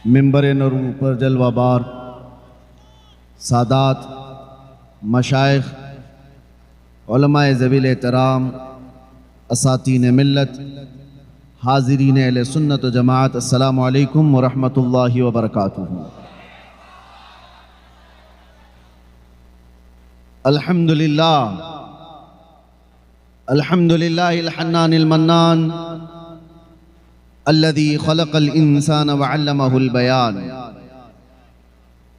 मिंबर नूर पर जलवाबार सादात मशाइख उलमाए ज़वील एहतराम असातीन मिल्लत हाज़रीन अहले सुन्नत व जमाअत अस्सलामु अलैकुम व रहमतुल्लाहि व बरकातुहू। अल्हम्दुलिल्लाह अल्हम्दुलिल्लाहिल हन्नानिल मन्नान अल्लज़ी खलक़ल इंसान व अल्लमहुल बयान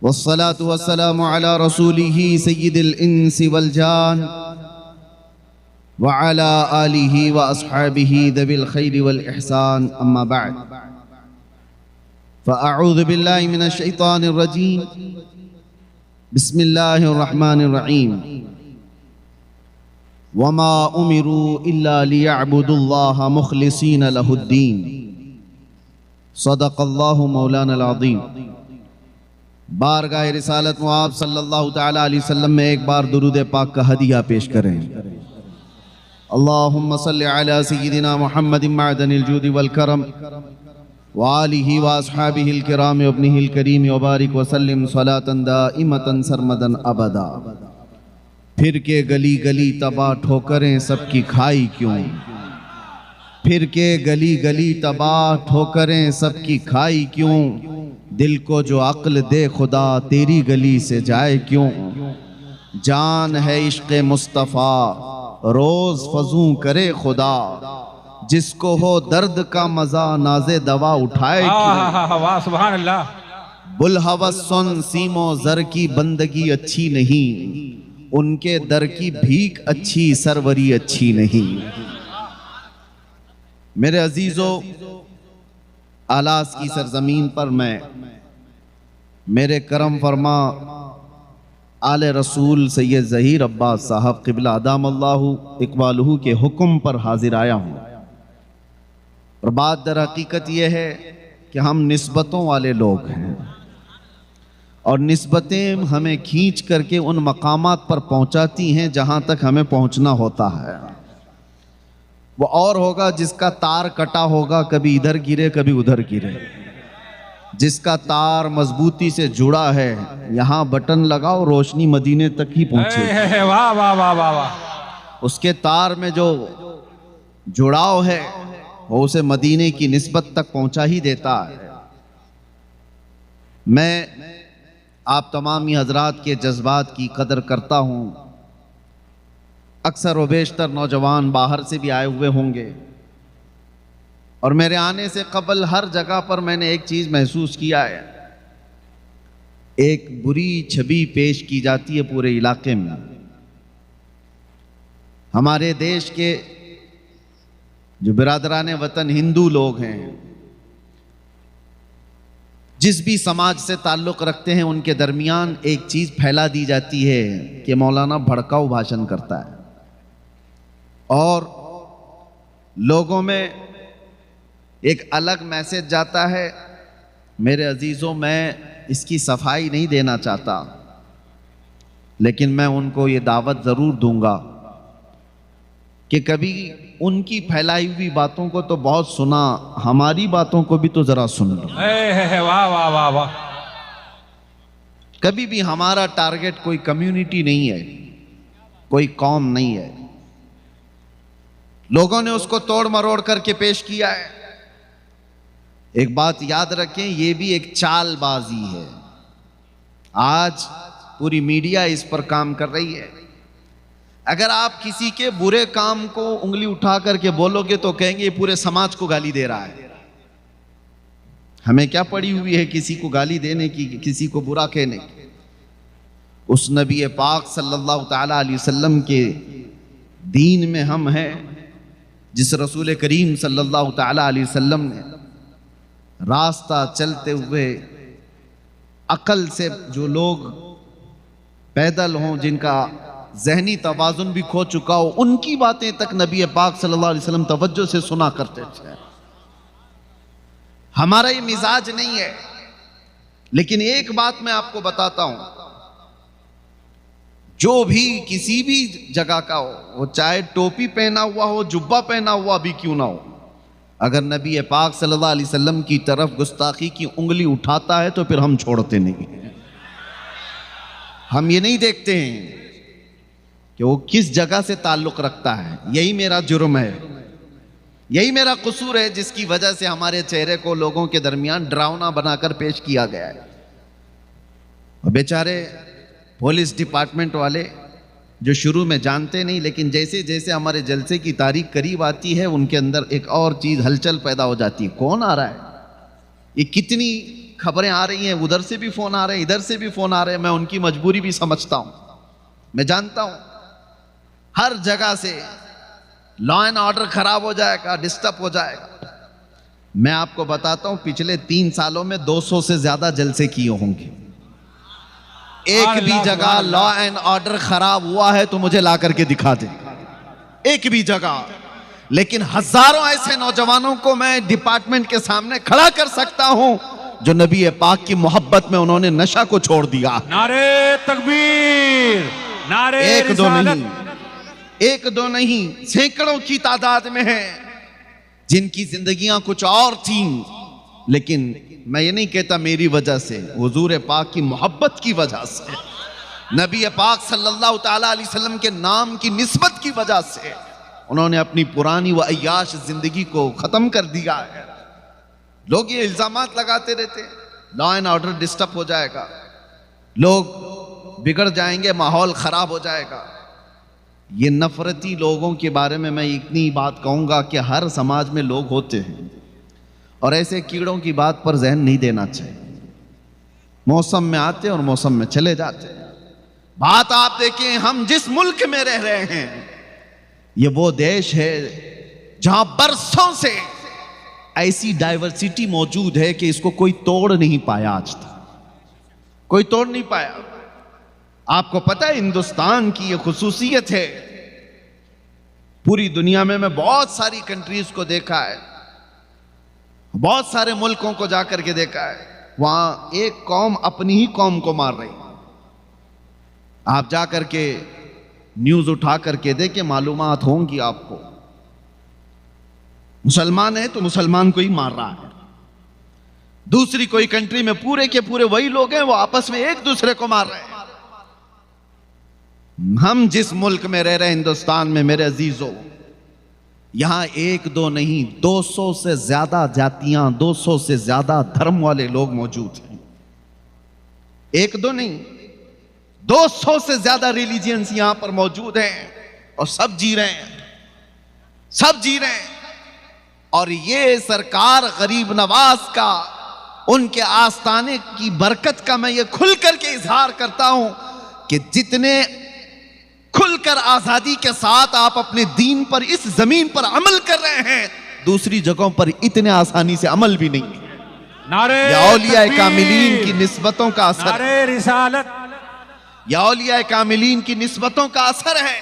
वस्सलातु वस्सलामु अला रसूलिही सय्यिदिल इंसी वल जान व अला आलिही व अस्हाबिही दविल खैरि वल इहसान अम्मा बअद फ़अऊज़ु बिल्लाहि मिनश शैतानिर रजीम बिस्मिल्लाहिर रहमानिर रहीम वमा उमिरू इल्ला लियअबुदुल्लाह मुखलिसीन लहुद्दीन सदक़ल्लाहु मौलानल अज़ीम। बारगाह रिसालत मुआब सल्लल्लाहु तआला अलैहि वसल्लम में एक बार दुरूद पाक का हदिया पेश करें। अल्लाहुम्मा सल्लि अला सय्यिदिना मुहम्मदिन मअदनिल जूदि वल करम व आलिहि व अस्हाबिहिल किराम व इब्निहिल करीम व बारिक व सल्लिम सलातन दाइमतन सरमदन अबदा। फिर के गली गली तबाह ठोकरें सबकी खाई क्यों, फिर के गली गली तबाह ठोकरें सबकी खाई क्यों, दिल को जो अक्ल दे खुदा तेरी गली से जाए क्यों। जान है इश्क़ मुस्तफ़ा रोज़ फजूं करे खुदा, जिसको हो दर्द का मज़ा नाज़े दवा उठाए क्यों। वाह सुभान अल्लाह। बुलहवस सुन सीमो ज़र की बंदगी अच्छी नहीं, उनके दर की भीख अच्छी सरवरी अच्छी नहीं। मेरे अजीजों, आलास की सरजमीन पर मैं मेरे करम फरमा आले रसूल सैयद ज़हीर अब्बास साहब क़िबला अदामल्लाहु इक़बालहू के हुक्म पर हाजिर आया हूँ। और बात दर हकीकत यह है कि हम निस्बतों वाले लोग हैं और निस्बतें हमें खींच करके उन मकामात पर पहुंचाती हैं जहां तक हमें पहुंचना होता है। वो और होगा जिसका तार कटा होगा, कभी इधर गिरे कभी उधर गिरे। जिसका तार मजबूती से जुड़ा है, यहाँ बटन लगाओ रोशनी मदीने तक ही पहुंचे। वाह वाह वाह वाह वाह। उसके तार में जो जुड़ाव है वो उसे मदीने की निस्बत तक पहुंचा ही देता है। मैं आप तमाम ही हजरात के जज्बात की कदर करता हूँ। अक्सर व बेशतर नौजवान बाहर से भी आए हुए होंगे और मेरे आने से कबल हर जगह पर मैंने एक चीज़ महसूस किया है, एक बुरी छवि पेश की जाती है पूरे इलाके में। हमारे देश के जो बिरादरान वतन हिंदू लोग हैं, जिस भी समाज से ताल्लुक़ रखते हैं, उनके दरमियान एक चीज़ फैला दी जाती है कि मौलाना भड़काऊ भाषण करता है और लोगों में एक अलग मैसेज जाता है। मेरे अजीज़ों, मैं इसकी सफाई नहीं देना चाहता, लेकिन मैं उनको ये दावत ज़रूर दूंगा कि कभी उनकी फैलाई हुई बातों को तो बहुत सुना, हमारी बातों को भी तो जरा सुन लो। वाह वाह वाह वाह। कभी भी हमारा टारगेट कोई कम्युनिटी नहीं है, कोई कौम नहीं है। लोगों ने उसको तोड़ मरोड़ करके पेश किया है। एक बात याद रखें, ये भी एक चालबाजी है। आज पूरी मीडिया इस पर काम कर रही है। अगर आप किसी के बुरे काम को उंगली उठा करके बोलोगे तो कहेंगे ये पूरे समाज को गाली दे रहा है। हमें क्या पड़ी हुई है किसी को गाली देने की, किसी को बुरा कहने की। उस नबी पाक सल्लल्लाहु तआला अलैहि वसल्लम के दीन में हम हैं, जिस रसूल करीम सल्लल्लाहु तआला अलैहि वसल्लम ने रास्ता चलते हुए अकल से जो लोग पैदल हों, जिनका जहनी तवाज़ुन भी खो चुका हो, उनकी बातें तक नबी पाक सल्लल्लाहु अलैहि वसल्लम तवज्जो से सुना करते थे। हमारा ये मिजाज नहीं है। लेकिन एक बात मैं आपको बताता हूं, जो भी किसी भी जगह का हो, वो चाहे टोपी पहना हुआ हो, जुब्बा पहना हुआ भी क्यों ना हो, अगर नबी पाक सल्लल्लाहु अलैहि वसल्लम की तरफ गुस्ताखी की उंगली उठाता है तो फिर हम छोड़ते नहीं। हम ये नहीं देखते हैं कि वो किस जगह से ताल्लुक रखता है। यही मेरा जुर्म है, यही मेरा कसूर है, जिसकी वजह से हमारे चेहरे को लोगों के दरमियान डरावना बनाकर पेश किया गया है। और बेचारे पुलिस डिपार्टमेंट वाले जो शुरू में जानते नहीं, लेकिन जैसे जैसे हमारे जलसे की तारीख करीब आती है उनके अंदर एक और चीज़ हलचल पैदा हो जाती है। कौन आ रहा है, ये कितनी खबरें आ रही हैं, उधर से भी फ़ोन आ रहे हैं, इधर से भी फ़ोन आ रहे हैं। मैं उनकी मजबूरी भी समझता हूँ, मैं जानता हूँ हर जगह से लॉ एंड ऑर्डर खराब हो जाएगा, डिस्टर्ब हो जाएगा। मैं आपको बताता हूँ पिछले 3 सालों में 200 से ज़्यादा जलसे किए होंगे। एक भी जगह लॉ एंड ऑर्डर खराब हुआ है तो मुझे ला करके दिखा दे, एक भी जगह। लेकिन हजारों ऐसे नौजवानों को मैं डिपार्टमेंट के सामने खड़ा कर सकता हूं जो नबी पाक की मोहब्बत में उन्होंने नशा को छोड़ दिया। नारे तकबीर, नारे एक दो रिसालत। नहीं, एक दो नहीं, सैकड़ों की तादाद में है जिनकी जिंदगियां कुछ और थीं। लेकिन मैं ये नहीं कहता मेरी वजह से, हुजूर पाक की मोहब्बत की वजह से, नबी पाक सल्लल्लाहु ताला अलैहि वसल्लम के नाम की निस्बत की वजह से उन्होंने अपनी पुरानी व अय्याश जिंदगी को खत्म कर दिया है। लोग ये इल्जामात लगाते रहते, लॉ एंड ऑर्डर डिस्टर्ब हो जाएगा, लोग बिगड़ जाएंगे, माहौल खराब हो जाएगा। ये नफरती लोगों के बारे में मैं इतनी बात कहूंगा कि हर समाज में लोग होते हैं और ऐसे कीड़ों की बात पर ज़हन नहीं देना चाहिए। मौसम में आते और मौसम में चले जाते। बात आप देखें, हम जिस मुल्क में रह रहे हैं ये वो देश है जहां बरसों से ऐसी डाइवर्सिटी मौजूद है कि इसको कोई तोड़ नहीं पाया, आज तक कोई तोड़ नहीं पाया। आपको पता है हिंदुस्तान की ये खुसूसियत है, पूरी दुनिया में मैं बहुत सारी कंट्रीज को देखा है, बहुत सारे मुल्कों को जाकर के देखा है, वहां एक कौम अपनी ही कौम को मार रही। आप जाकर के न्यूज उठा करके देखे, मालूमात होंगी आपको। मुसलमान है तो मुसलमान को ही मार रहा है। दूसरी कोई कंट्री में पूरे के पूरे वही लोग हैं, वो आपस में एक दूसरे को मार रहे हैं। हम जिस मुल्क में रह रहे हैं, हिंदुस्तान में, मेरे अजीजों, यहां एक दो नहीं 200 से ज्यादा जातियां, 200 से ज्यादा धर्म वाले लोग मौजूद हैं। एक दो नहीं 200 से ज्यादा रिलीजियंस यहां पर मौजूद हैं और सब जी रहे हैं, सब जी रहे हैं। और ये सरकार गरीब नवाज का, उनके आस्थाने की बरकत का मैं ये खुल करके इजहार करता हूं कि जितने खुलकर आजादी के साथ आप अपने दीन पर इस जमीन पर अमल कर रहे हैं, दूसरी जगहों पर इतने आसानी से अमल भी नहीं है। नारे औलिया तकबीर, कामिलीन की निस्बतों का असर, नारे रिसालत। या औलिया कामिलीन की निस्बतों का असर है।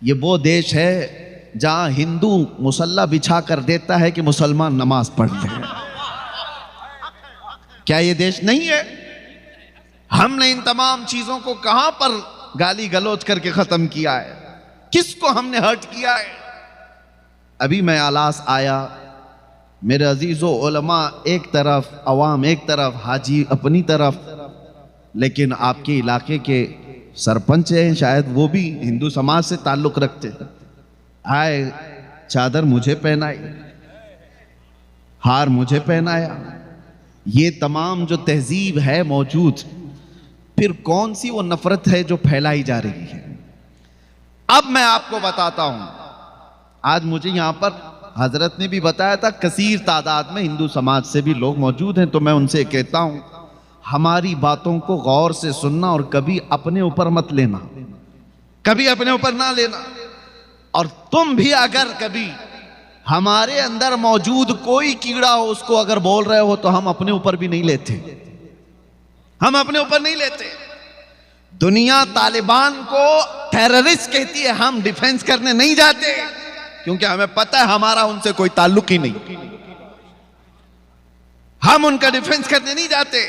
ये वो देश है जहां हिंदू मुसल्ला बिछा कर देता है कि मुसलमान नमाज पढ़ ले। क्या ये देश नहीं है? हमने इन तमाम चीजों को कहां पर गाली गलौज करके खत्म किया है? किसको हमने हर्ट किया है? अभी मैं आलास आया, मेरे अजीजों, उलमा एक तरफ, अवाम एक तरफ, हाजी अपनी तरफ, लेकिन आपके इलाके के सरपंच हैं, शायद वो भी हिंदू समाज से ताल्लुक रखते हैं। आए, चादर मुझे पहनाई, हार मुझे पहनाया। ये तमाम जो तहजीब है मौजूद, फिर कौन सी वो नफरत है जो फैलाई जा रही है? अब मैं आपको बताता हूं। आज मुझे यहां पर हजरत ने भी बताया था, कसीर तादाद में हिंदू समाज से भी लोग मौजूद हैं, तो मैं उनसे कहता हूं, हमारी बातों को गौर से सुनना और कभी अपने ऊपर मत लेना, कभी अपने ऊपर ना लेना। और तुम भी अगर कभी हमारे अंदर मौजूद कोई कीड़ा हो, उसको अगर बोल रहे हो, तो हम अपने ऊपर भी नहीं लेते, हम अपने ऊपर नहीं लेते। दुनिया तालिबान को टेररिस्ट कहती है, हम डिफेंस करने नहीं जाते, क्योंकि हमें पता है हमारा उनसे कोई ताल्लुक ही नहीं। हम उनका डिफेंस करने नहीं जाते।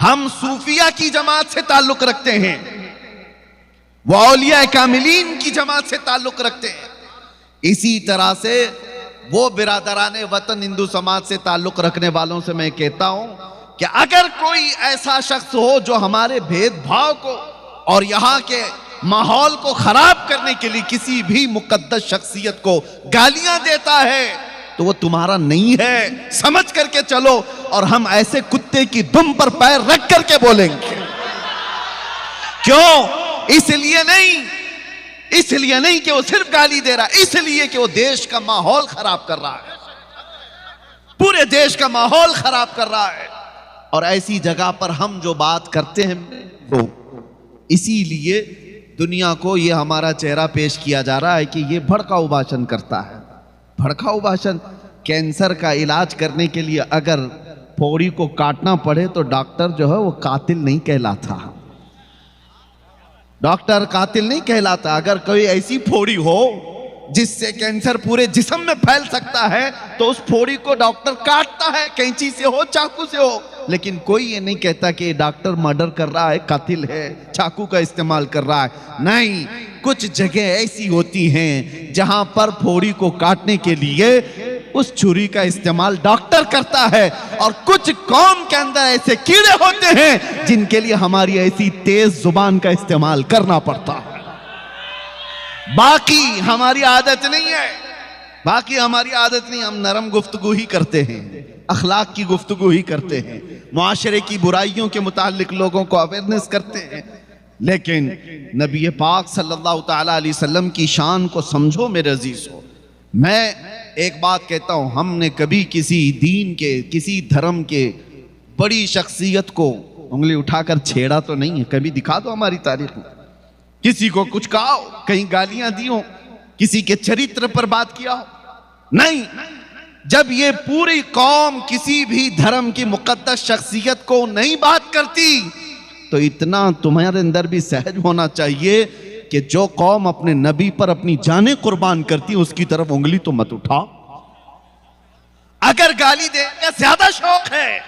हम सूफिया की जमात से ताल्लुक रखते हैं, वो औलिया कामिलीन की जमात से ताल्लुक रखते हैं। इसी तरह से वो बिरादराने वतन हिंदू समाज से ताल्लुक रखने वालों से मैं कहता हूं कि अगर कोई ऐसा शख्स हो जो हमारे भेदभाव को और यहां के माहौल को खराब करने के लिए किसी भी मुकद्दस शख्सियत को गालियां देता है तो वो तुम्हारा नहीं है, समझ करके चलो। और हम ऐसे कुत्ते की दुम पर पैर रख करके बोलेंगे। क्यों? इसलिए नहीं कि वो सिर्फ गाली दे रहा है, इसलिए कि वो देश का माहौल खराब कर रहा है, पूरे देश का माहौल खराब कर रहा है। और ऐसी जगह पर हम जो बात करते हैं वो इसीलिए दुनिया को ये हमारा चेहरा पेश किया जा रहा है कि ये भड़काऊ भाषण करता है। भड़काऊ भाषण। कैंसर का इलाज करने के लिए अगर फोड़ी को काटना पड़े तो डॉक्टर जो है वो कातिल नहीं कहलाता, डॉक्टर कातिल नहीं कहलाता। अगर कोई ऐसी फोड़ी हो जिससे कैंसर पूरे जिस्म में फैल सकता है तो उस फोड़ी को डॉक्टर काटता है, कैंची से हो चाकू से हो। लेकिन कोई ये नहीं कहता कि डॉक्टर मर्डर कर रहा है, कातिल है, चाकू का इस्तेमाल कर रहा है। नहीं, कुछ जगह ऐसी होती हैं जहां पर फोड़ी को काटने के लिए उस छुरी का इस्तेमाल डॉक्टर करता है। और कुछ कौम के अंदर ऐसे कीड़े होते हैं जिनके लिए हमारी ऐसी तेज जुबान का इस्तेमाल करना पड़ता है। बाकी हमारी आदत नहीं है, बाकी हमारी आदत नहीं। हम नरम गुफ्तगू ही करते हैं, अखलाक की गुफ्तगू ही करते हैं, मुआशरे की बुराइयों के मुतालिक लोगों को अवेयरनेस करते हैं। लेकिन नबी पाक सल्लल्लाहु ताला अलैहि वसल्लम की शान को समझो मेरे अजीज हो। मैं एक बात कहता हूं, हमने कभी किसी दीन के, किसी धर्म के बड़ी शख्सियत को उंगली उठाकर छेड़ा तो नहीं है। कभी दिखा दो हमारी तारीख में किसी को कुछ कहा हो, कहीं गालियां दी हो, किसी के चरित्र पर बात किया हो? नहीं। जब ये पूरी कौम किसी भी धर्म की मुकद्दस शख्सियत को नहीं बात करती तो इतना तुम्हारे अंदर भी सहज होना चाहिए कि जो कौम अपने नबी पर अपनी जानें कुर्बान करती है उसकी तरफ उंगली तो मत उठाओ। अगर गाली देने का ज्यादा शौक है,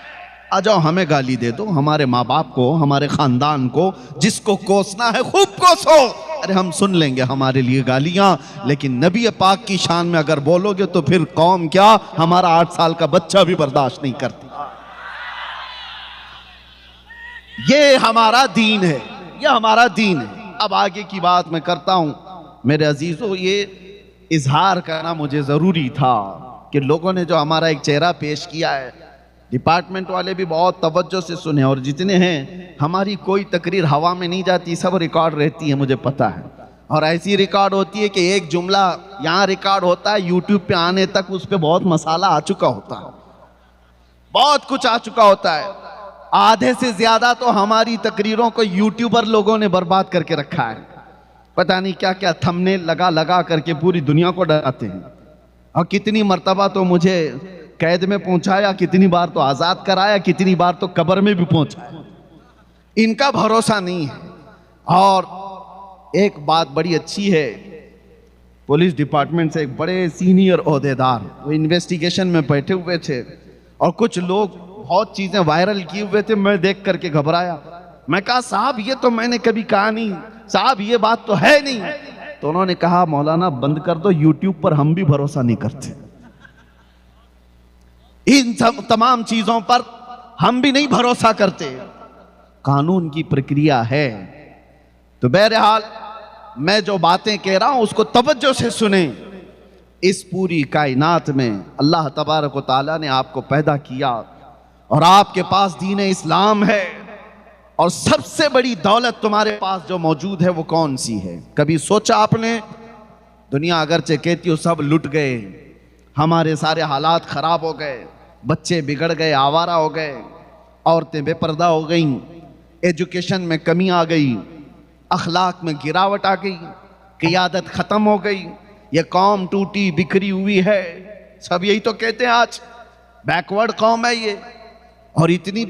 आ जाओ हमें गाली दे दो, हमारे माँ बाप को, हमारे खानदान को, जिसको कोसना है खूब कोसो। अरे हम सुन लेंगे हमारे लिए गालियां, लेकिन नबी पाक की शान में अगर बोलोगे तो फिर कौम क्या, हमारा 8 साल का बच्चा भी बर्दाश्त नहीं करती। ये हमारा दीन है, ये हमारा दीन है। अब आगे की बात मैं करता हूं मेरे अजीजों। ये इजहार करना मुझे जरूरी था कि लोगों ने जो हमारा एक चेहरा पेश किया है, डिपार्टमेंट वाले भी बहुत तवज्जो से सुने, और जितने हैं, हमारी कोई तकरीर हवा में नहीं जाती, सब रिकॉर्ड रहती है, मुझे पता है। और ऐसी रिकॉर्ड होती है कि एक जुमला यहाँ रिकॉर्ड होता है, यूट्यूब पे आने तक उस पर बहुत मसाला आ चुका होता है, बहुत कुछ आ चुका होता है। आधे से ज्यादा तो हमारी तकरीरों को यूट्यूबर लोगों ने बर्बाद करके रखा है। पता नहीं क्या क्या थंबनेल लगा लगा करके पूरी दुनिया को डराते हैं। और कितनी मर्तबा तो मुझे कैद में पहुंचाया, कितनी बार तो आजाद कराया, कितनी बार तो कब्र में भी पहुंचाया। इनका भरोसा नहीं है। और एक बात बड़ी अच्छी है, पुलिस डिपार्टमेंट से एक बड़े सीनियर ओहदेदार वो इन्वेस्टिगेशन में बैठे हुए थे और कुछ लोग बहुत चीजें वायरल किए हुए थे। मैं देख करके घबराया। मैं कहा साहब ये तो मैंने कभी कहा नहीं, साहब ये बात तो है नहीं। तो उन्होंने कहा मौलाना बंद कर दो, यूट्यूब पर हम भी भरोसा नहीं करते, इन सब तमाम चीजों पर हम भी नहीं भरोसा करते। कानून की प्रक्रिया है। तो बहरहाल मैं जो बातें कह रहा हूं उसको तवज्जो से सुने। इस पूरी कायनात में अल्लाह तबारक व तआला ने आपको पैदा किया और आपके पास दीन इस्लाम है, और सबसे बड़ी दौलत तुम्हारे पास जो मौजूद है वो कौन सी है? कभी सोचा आपने? दुनिया अगरचे कहती हो सब लुट गए, हमारे सारे हालात खराब हो गए, बच्चे बिगड़ गए, आवारा हो गए, औरतें बेपर्दा हो गईं, एजुकेशन में कमी आ गई, अखलाक में गिरावट आ गई, क़ियादत ख़त्म हो गई, ये कौम टूटी बिखरी हुई है। सब यही तो कहते हैं आज बैकवर्ड कौम है ये, और इतनी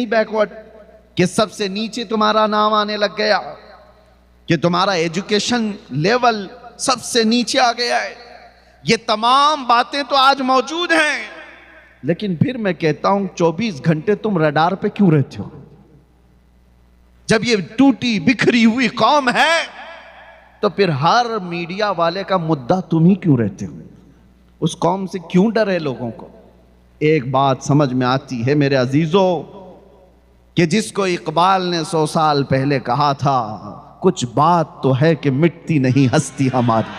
बैकवर्ड कि सबसे नीचे तुम्हारा नाम आने लग गया, कि तुम्हारा एजुकेशन लेवल सबसे नीचे आ गया है। ये तमाम बातें तो आज मौजूद हैं, लेकिन फिर मैं कहता हूं 24 घंटे तुम रडार पे क्यों रहते हो? जब ये टूटी बिखरी हुई कौम है तो फिर हर मीडिया वाले का मुद्दा तुम ही क्यों रहते हो? उस कौम से क्यों डर है लोगों को? एक बात समझ में आती है मेरे अजीजों, कि जिसको इकबाल ने 100 साल पहले कहा था, कुछ बात तो है कि मिटती नहीं हस्ती हमारी,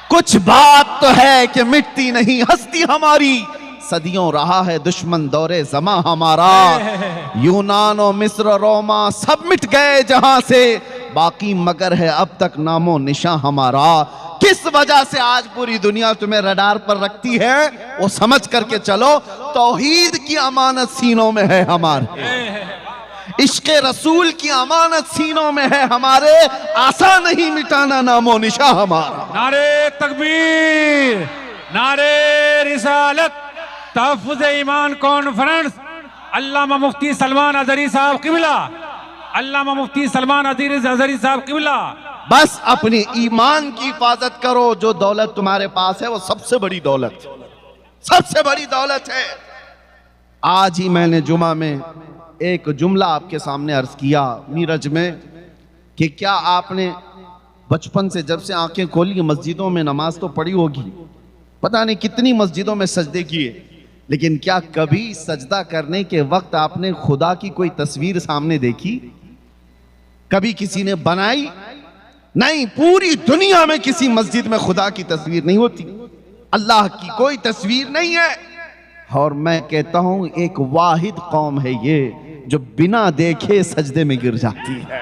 कुछ बात तो है कि मिटती नहीं हस्ती हमारी। सदियों रहा है दुश्मन दौरे ज़मा हमारा, यूनान और मिस्र रोमा सब मिट गए जहां से, बाकी मगर है अब तक नामो निशां हमारा। किस वजह से आज पूरी दुनिया तुम्हें रडार पर रखती है, वो समझ करके चलो। तौहीद की अमानत सीनों में है हमारे, इश्क़े रसूल की अमानत सीनों में है हमारे, आसान नहीं मिटाना नामो निशा हमारा। नारे तकबीर, नारे रिसालत, तहफ़्फ़ुज़ ईमान कॉन्फ्रेंस, अल्लामा मुफ्ती सलमान अज़हरी साहब क़िबला, अल्लामा मुफ्ती सलमान अज़हरी साहब क़िबला। बस अपनी ईमान की हिफाजत करो, जो दौलत तुम्हारे पास है वो सबसे बड़ी दौलत, सबसे बड़ी दौलत है। आज ही मैंने जुमा में एक जुमला आपके सामने अर्ज किया मीरज में, कि क्या आपने बचपन से जब से आंखें खोली मस्जिदों में नमाज तो पढ़ी होगी, पता नहीं कितनी मस्जिदों में सजदे किए, लेकिन क्या कभी सजदा करने के वक्त आपने खुदा की कोई तस्वीर सामने देखी? कभी किसी ने बनाई? नहीं, पूरी दुनिया में किसी मस्जिद में खुदा की तस्वीर नहीं होती, अल्लाह की कोई तस्वीर नहीं है। और मैं कहता हूं एक वाहिद कौम है ये जो बिना देखे सजदे में गिर जाती है,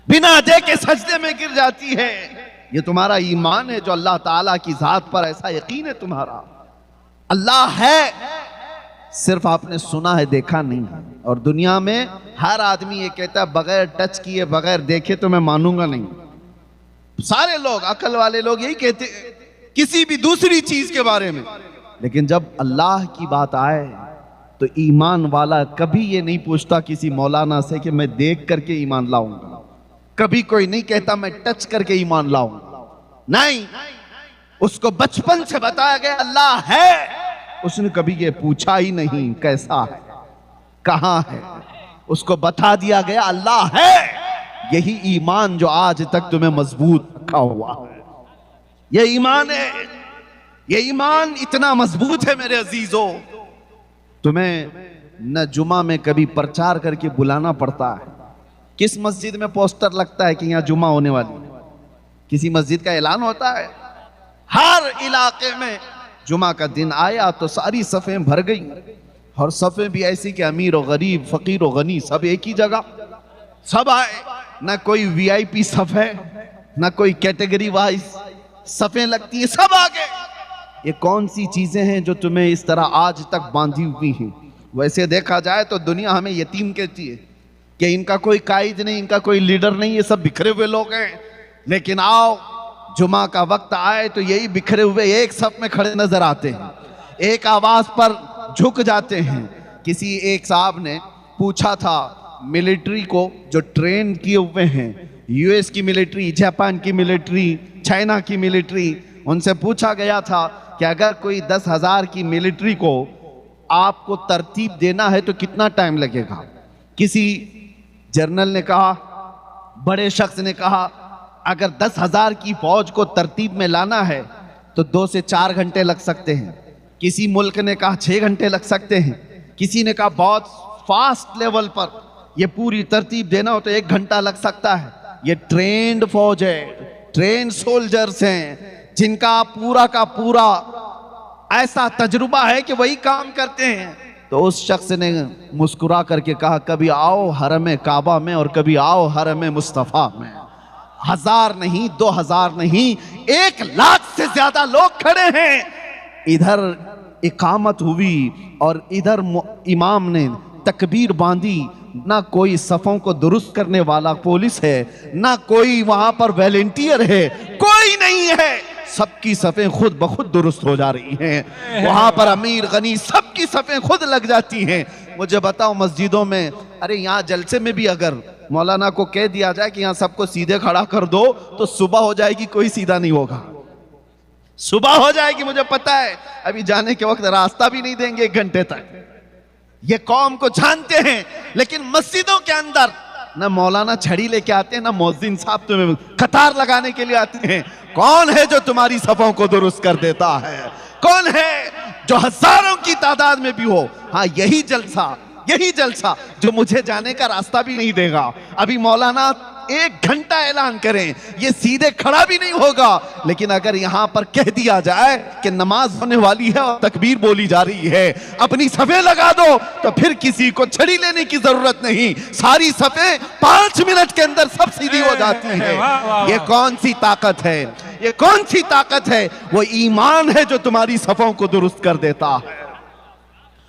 बिना देखे सजदे में गिर जाती है। ये तुम्हारा ईमान है जो अल्लाह ताला की जात पर ऐसा यकीन है तुम्हारा। अल्लाह है, सिर्फ आपने सुना है, देखा नहीं है। और दुनिया में हर आदमी ये कहता है बगैर टच किए बगैर देखे तो मैं मानूंगा नहीं। सारे लोग, अकल वाले लोग यही कहते किसी भी दूसरी चीज के बारे में, लेकिन जब अल्लाह की बात आए तो ईमान वाला कभी ये नहीं पूछता किसी मौलाना से कि मैं देख करके ईमान लाऊंगा, कभी कोई नहीं कहता मैं टच करके ईमान लाऊंगा, नहीं, उसको बचपन से बताया गया अल्लाह है, उसने कभी ये पूछा ही नहीं कैसा है, कहां है, उसको बता दिया गया अल्लाह है। यही ईमान जो आज तक तुम्हें मजबूत रखा हुआ है, ये ईमान है, ये ईमान इतना मजबूत है मेरे अजीजों, तुम्हें न जुमा में कभी प्रचार करके बुलाना पड़ता है। किस मस्जिद में पोस्टर लगता है कि यहां जुमा होने वाली, किसी मस्जिद का ऐलान होता है? हर इलाके में जुमा का दिन आया तो सारी सफ़ें भर गई, और सफ़ें भी ऐसी कि अमीर और गरीब, फकीर और गनी सब एक ही जगह, सब आए, ना कोई वीआईपी सफ़ है, ना कोई कैटेगरी वाइज सफ़ें लगती है, सब आ गए। ये कौन सी चीज़ें हैं जो तुम्हें इस तरह आज तक बांधी हुई हैं? वैसे देखा जाए तो दुनिया हमें यतीम कहती है कि इनका कोई कायद नहीं, इनका कोई लीडर नहीं, ये सब बिखरे हुए लोग हैं। लेकिन आओ जुमा का वक्त आए तो यही बिखरे हुए एक सफ में खड़े नजर आते हैं, एक आवाज पर झुक जाते हैं। किसी एक साहब ने पूछा था मिलिट्री को जो ट्रेन किए हुए हैं, यूएस की मिलिट्री, जापान की मिलिट्री, चाइना की मिलिट्री, उनसे पूछा गया था कि अगर कोई 10,000 की मिलिट्री को आपको तरतीब देना है तो कितना टाइम लगेगा? किसी जर्नल ने कहा, बड़े शख्स ने कहा अगर 10,000 की फौज को तरतीब में लाना है तो 2 से 4 घंटे लग सकते हैं। किसी मुल्क ने कहा 6 घंटे लग सकते हैं। किसी ने कहा बहुत फास्ट लेवल पर ये पूरी तरतीब देना हो तो 1 घंटा लग सकता है। ये ट्रेंड फौज है, ट्रेंड सोल्जर्स हैं जिनका पूरा का पूरा ऐसा तजुर्बा है कि वही काम करते हैं। तो उस शख्स ने मुस्कुरा करके कहा कभी आओ हरम काबा में और कभी आओ हरम मुस्तफ़ा में। 1000 नहीं, 2000 नहीं, 1 लाख से ज्यादा लोग खड़े हैं। इधर इकामत हुई और इधर इमाम ने तकबीर बांधी। ना कोई सफ़ों को दुरुस्त करने वाला पुलिस है, ना कोई वहां पर वॉलंटियर है, कोई नहीं है। सबकी सफ़ें खुद ब खुद दुरुस्त हो जा रही हैं। वहां पर अमीर गनी सबकी सफ़ें खुद लग जाती हैं। मुझे बताओ मस्जिदों में, अरे यहाँ जलसे में भी अगर मौलाना को कह दिया जाए कि यहाँ सबको सीधे खड़ा कर दो तो सुबह हो जाएगी, कोई सीधा नहीं होगा, सुबह हो जाएगी। मुझे पता है अभी जाने के वक्त रास्ता भी नहीं देंगे 1 घंटे तक। ये कौम को जानते हैं। लेकिन मस्जिदों के अंदर ना मौलाना छड़ी लेके आते हैं, ना मौजिन साहब तुम्हें कतार लगाने के लिए आते हैं। कौन है जो तुम्हारी सफों को दुरुस्त कर देता है? कौन है जो हजारों की तादाद में भी हो? हाँ, यही जलसा जो मुझे जाने का रास्ता भी नहीं देगा। अभी मौलाना 1 घंटा ऐलान करें, ये सीधे खड़ा भी नहीं होगा, लेकिन अगर यहां पर कह दिया जाए कि नमाज होने वाली है और तकबीर बोली जा रही है, अपनी सफे लगा दो, तो फिर किसी को छड़ी लेने की जरूरत नहीं। सारी सफे 5 मिनट के अंदर सब सीधी हो जाती है। ये कौन सी ताकत है? ये कौन सी ताकत है? वो ईमान है जो तुम्हारी सफों को दुरुस्त कर देता है।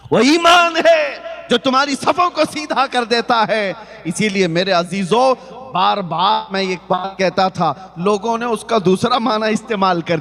वो ईमान है जो तुम्हारी सफों को सीधा कर देता है। इसीलिए मेरे अजीजों, बार बार मैं एक बात कहता था, लोगों ने उसका दूसरा माना इस्तेमाल कर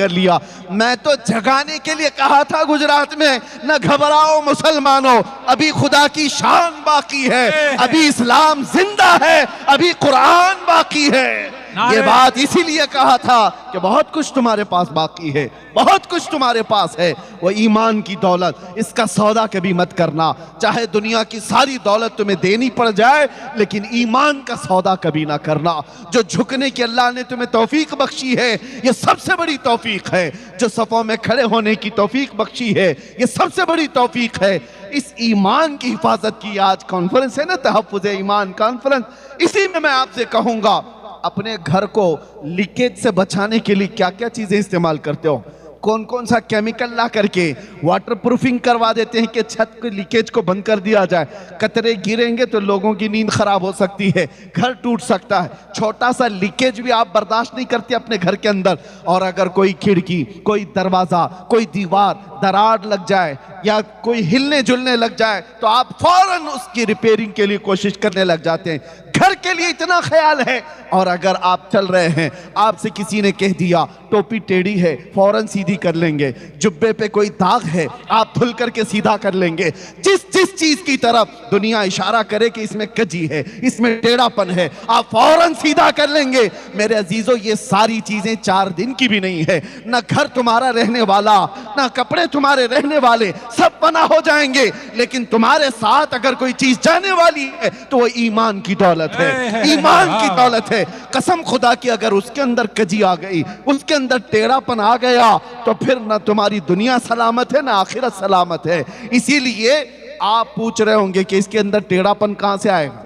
लिया। मैं तो जगाने के लिए कहा था गुजरात में, न घबराओ मुसलमानों, अभी खुदा की शान बाकी है, अभी इस्लाम जिंदा है, अभी कुरान बाकी है। ये बात इसीलिए कहा था कि बहुत कुछ तुम्हारे पास बाकी है, बहुत कुछ तुम्हारे पास है। वो ईमान की दौलत, इसका सौदा कभी मत करना। चाहे दुनिया की सारी दौलत तुम्हें देनी पड़ जाए, लेकिन ईमान का सौदा कभी ना करना। जो झुकने की अल्लाह ने तुम्हें तौफीक बख्शी है, ये सबसे बड़ी तौफीक है। जो सफों में खड़े होने की तौफीक बख्शी है, ये सबसे बड़ी तौफीक है। इस ईमान की हिफाजत की आज कॉन्फ्रेंस है ना, तहफ़्फ़ुज़ ईमान कॉन्फ्रेंस। इसी में मैं आपसे कहूंगा, अपने घर को लीकेज से बचाने के लिए क्या क्या चीजें इस्तेमाल करते हो? कौन कौन सा केमिकल ला करके वाटर प्रूफिंग करवा देते हैं कि छत के लीकेज को बंद कर दिया जाए। कतरे गिरेंगे तो लोगों की नींद खराब हो सकती है, घर टूट सकता है। छोटा सा लीकेज भी आप बर्दाश्त नहीं करते अपने घर के अंदर। और अगर कोई खिड़की, कोई दरवाजा, कोई दीवार दरार लग जाए या कोई हिलने जुलने लग जाए, तो आप फौरन उसकी रिपेयरिंग के लिए कोशिश करने लग जाते हैं। घर के लिए इतना ख्याल है। और अगर आप चल रहे हैं, आपसे किसी ने कह दिया टोपी टेढ़ी है, फौरन सीधी कर लेंगे। जुब्बे पे कोई दाग है, आप धुल करके सीधा कर लेंगे। जिस जिस चीज की तरफ दुनिया इशारा करे कि इसमें कजी है, इसमें टेढ़ापन है, आप फौरन सीधा कर लेंगे। मेरे अजीजों, ये सारी चीजें 4 दिन की भी नहीं है। ना घर तुम्हारा रहने वाला, ना कपड़े तुम्हारे रहने वाले, सब पना हो जाएंगे। लेकिन तुम्हारे साथ अगर कोई चीज जाने वाली है तो वो ईमान की दौलत है, ईमान की दौलत है। कसम खुदा की, अगर उसके अंदर कजी आ गई, उसके अंदर टेढ़ापन आ गया, तो फिर ना तुम्हारी दुनिया सलामत है, ना आखिरत सलामत है। इसीलिए आप पूछ रहे होंगे कि इसके अंदर टेढ़ापन कहां से आएगा,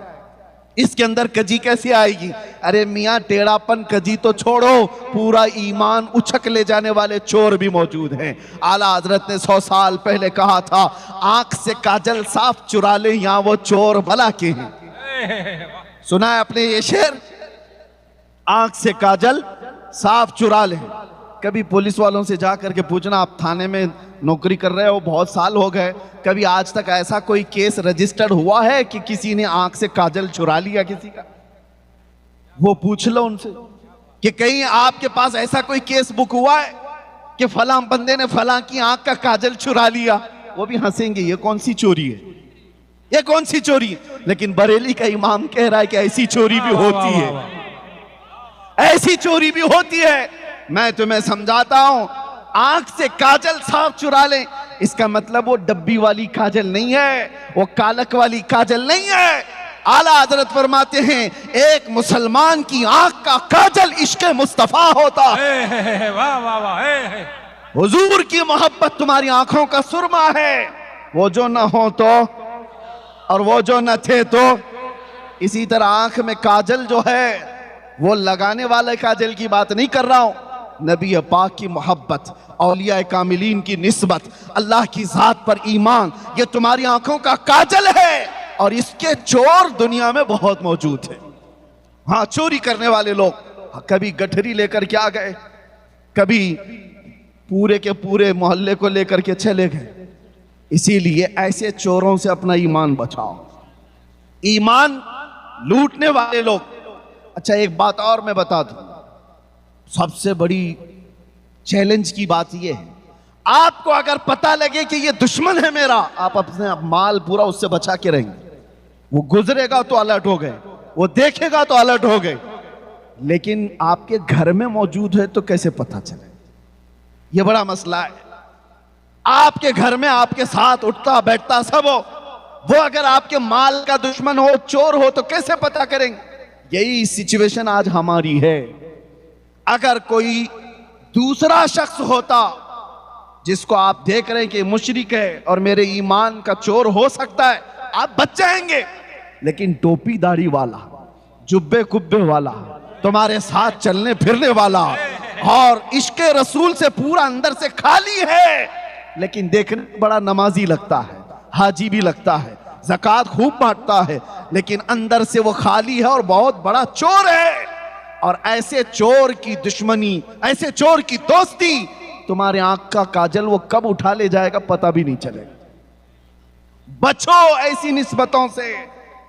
इसके अंदर कजी कैसे आएगी? अरे मियां, टेढ़ापन कजी तो छोड़ो, पूरा ईमान उछक ले जाने वाले चोर भी मौजूद हैं। आला हजरत ने 100 साल पहले कहा था, आंख से काजल साफ चुरा ले, यहां वो चोर भला के हैं। सुना है आपने ये शेर? आंख से काजल साफ चुरा ले। कभी पुलिस वालों से जा करके पूछना, आप थाने में नौकरी कर रहे हो, बहुत साल हो गए, कभी आज तक ऐसा कोई केस रजिस्टर्ड हुआ है कि किसी ने आंख से काजल चुरा लिया किसी का? वो पूछ लो उनसे कि कहीं आपके पास ऐसा कोई केस बुक हुआ है कि फलां बंदे ने फलां की आंख का काजल चुरा लिया? वो भी हंसेंगे, ये कौन सी चोरी है, ये कौन सी चोरी है? लेकिन बरेली का इमाम कह रहा है कि ऐसी चोरी भी होती है, ऐसी चोरी भी होती है। मैं तुम्हें समझाता हूं, आंख से काजल साफ चुरा ले, इसका मतलब वो डब्बी वाली काजल नहीं है, वो कालक वाली काजल नहीं है। आला हजरत फरमाते हैं, एक मुसलमान की आंख का काजल इश्क मुस्तफा होता है। वाह वाह वाह। हुजूर की मोहब्बत तुम्हारी आंखों का सुरमा है। वो जो ना हो तो, और वो जो न थे तो। इसी तरह आंख में काजल जो है, वो लगाने वाले काजल की बात नहीं कर रहा हूं, नबी पाक की मोहब्बत, औलिया कामिलीन की निस्बत, अल्लाह की जात पर ईमान, ये तुम्हारी आंखों का काजल है। और इसके चोर दुनिया में बहुत मौजूद है। हाँ, चोरी करने वाले लोग कभी गठरी लेकर के आ गए, कभी पूरे के पूरे मोहल्ले को लेकर के चले गए। इसीलिए ऐसे चोरों से अपना ईमान बचाओ, ईमान लूटने वाले लोग। अच्छा, एक बात और मैं बता दूं, सबसे बड़ी चैलेंज की बात यह है, आपको अगर पता लगे कि ये दुश्मन है मेरा, आप अपने माल पूरा उससे बचा के रहेंगे। वो गुजरेगा तो अलर्ट हो गए, वो देखेगा तो अलर्ट हो गए, लेकिन आपके घर में मौजूद है तो कैसे पता चले? ये बड़ा मसला है। आपके घर में आपके साथ उठता बैठता सब हो, वो अगर आपके माल का दुश्मन हो, चोर हो, तो कैसे पता करेंगे? यही सिचुएशन आज हमारी है। अगर कोई दूसरा शख्स होता जिसको आप देख रहे हैं कि मुशरिक है और मेरे ईमान का चोर हो सकता है, आप बच जाएंगे। लेकिन टोपी दाढ़ी वाला, जुब्बे कुब्बे वाला, तुम्हारे साथ चलने फिरने वाला और इश्क़े रसूल से पूरा अंदर से खाली है, लेकिन देखने में बड़ा नमाजी लगता है, हाजी भी लगता है, ज़कात खूब बांटता है, लेकिन अंदर से वो खाली है और बहुत बड़ा चोर है। और ऐसे चोर की दुश्मनी, ऐसे चोर की दोस्ती, तुम्हारे आंख का काजल वो कब उठा ले जाएगा पता भी नहीं चलेगा। बचो ऐसी निस्बतों से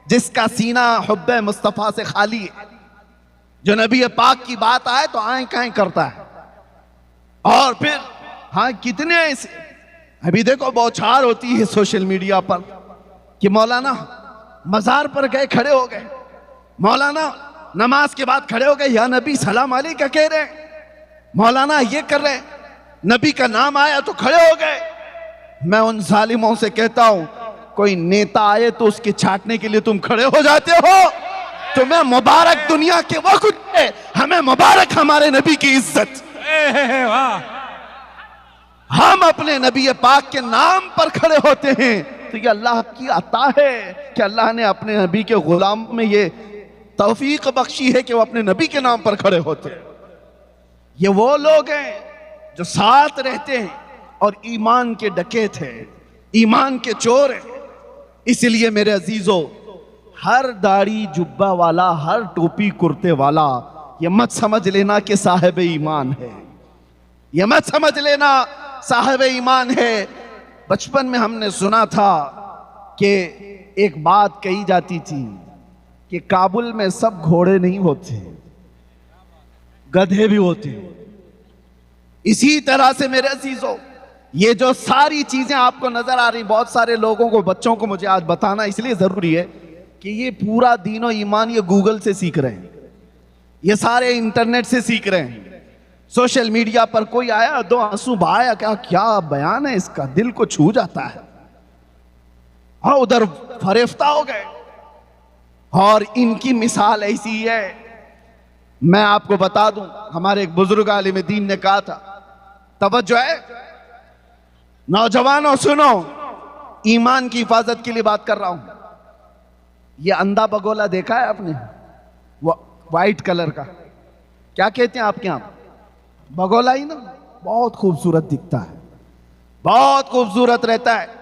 जिसका सीना हुब्बे मुस्तफा से खाली है। जो नबी पाक की बात आए तो आए काएं करता है। और फिर हाँ, कितने ऐसे, अभी देखो बौछार होती है सोशल मीडिया पर कि मौलाना मजार पर गए, खड़े हो गए, मौलाना नमाज के बाद खड़े हो गए, या नबी सलाम अलैका कह रहे हैं, मौलाना ये कर रहे हैं, नबी का नाम आया तो खड़े हो गए। मैं उन जालिमों से कहता हूं, कोई नेता आए तो उसके छाटने के लिए तुम खड़े हो जाते हो? तुम्हें मुबारक दुनिया के वो कुछ है, हमें मुबारक हमारे नबी की इज्जत। हम अपने नबी पाक के नाम पर खड़े होते हैं तो ये अल्लाह की अता है कि अल्लाह ने अपने नबी के गुलाम में ये तौफीक बख्शी है कि वो अपने नबी के नाम पर खड़े होते हैं। ये वो लोग हैं जो साथ रहते हैं और ईमान के डकैत हैं, ईमान के चोर हैं। इसलिए मेरे अजीजों, हर दाढ़ी जुब्बा वाला, हर टोपी कुर्ते वाला ये मत समझ लेना कि साहिब ईमान है, ये मत समझ लेना साहिब ईमान है। बचपन में हमने सुना था कि एक बात कही जाती थी कि काबुल में सब घोड़े नहीं होते, गधे भी होते। इसी तरह से मेरे अजीजों, ये जो सारी चीजें आपको नजर आ रही, बहुत सारे लोगों को, बच्चों को मुझे आज बताना इसलिए जरूरी है कि ये पूरा दीन और ईमान ये गूगल से सीख रहे हैं, ये सारे इंटरनेट से सीख रहे हैं। सोशल मीडिया पर कोई आया, दो आंसू बहाया, क्या बयान है इसका, दिल को छू जाता है। हाँ, उधर फरेफ्ता हो गए। और इनकी मिसाल ऐसी है, मैं आपको बता दूं, हमारे एक बुजुर्ग आलिम दीन ने कहा था, तवज्जो है नौजवानों, सुनो, ईमान की हिफाजत के लिए बात कर रहा हूं। ये अंधा बगोला देखा है आपने, वो वाइट कलर का, क्या कहते हैं आपके यहां? बगोला ही ना, बहुत खूबसूरत दिखता है, बहुत खूबसूरत रहता है।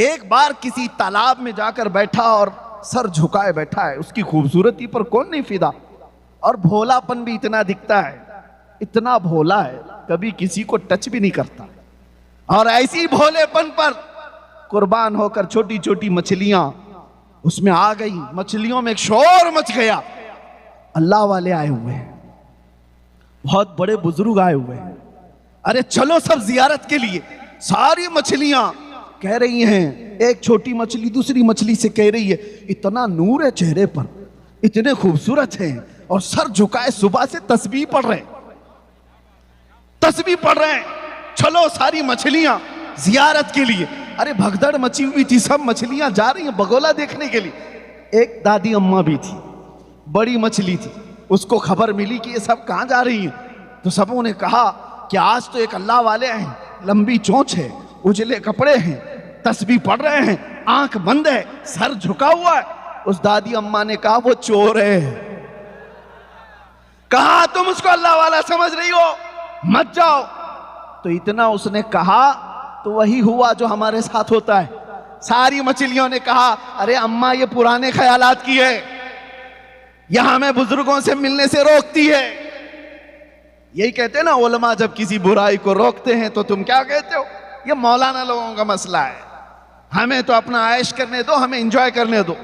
एक बार किसी तालाब में जाकर बैठा और सर झुकाए बैठा है, उसकी खूबसूरती पर कौन नहीं फिदा, और भोलापन भी इतना दिखता है, इतना भोला है, कभी किसी को टच भी नहीं करता। और ऐसी भोलेपन पर कुर्बान होकर छोटी छोटी मछलियां उसमें आ गई, मछलियों में एक शोर मच गया। अल्लाह वाले आए हुए हैं, बहुत बड़े बुजुर्ग आए हुए हैं, अरे चलो सब जियारत के लिए। सारी मछलियां कह रही हैं, एक छोटी मछली दूसरी मछली से कह रही है, इतना नूर है चेहरे पर, इतने खूबसूरत हैं, और सर झुकाए सुबह से तस्बीह पढ़ रहे, तस्बीह पढ़ रहे हैं। चलो सारी मछलियां जियारत के लिए। अरे भगदड़ मची हुई थी, सब मछलियां जा रही हैं बगोला देखने के लिए। एक दादी अम्मा भी थी, बड़ी मछली थी, उसको खबर मिली कि ये सब कहां जा रही हैं, तो सबों ने कहा कि आज तो एक अल्लाह वाले हैं, लंबी चोंच है, उजले कपड़े हैं, तस्बीह पढ़ रहे हैं, आंख बंद है, सर झुका हुआ है। उस दादी अम्मा ने कहा वो चोर है। कहा तुम उसको अल्लाह वाला समझ रही हो, मत जाओ। तो इतना उसने कहा तो वही हुआ जो हमारे साथ होता है। सारी मछलियों ने कहा, अरे अम्मा ये पुराने ख्यालात की है, यह हमें बुजुर्गों से मिलने से रोकती है। यही कहते हैं ना उलमा, जब किसी बुराई को रोकते हैं तो तुम क्या कहते हो, ये मौलाना लोगों का मसला है, हमें तो अपना ऐश करने दो, हमें एंजॉय करने दो।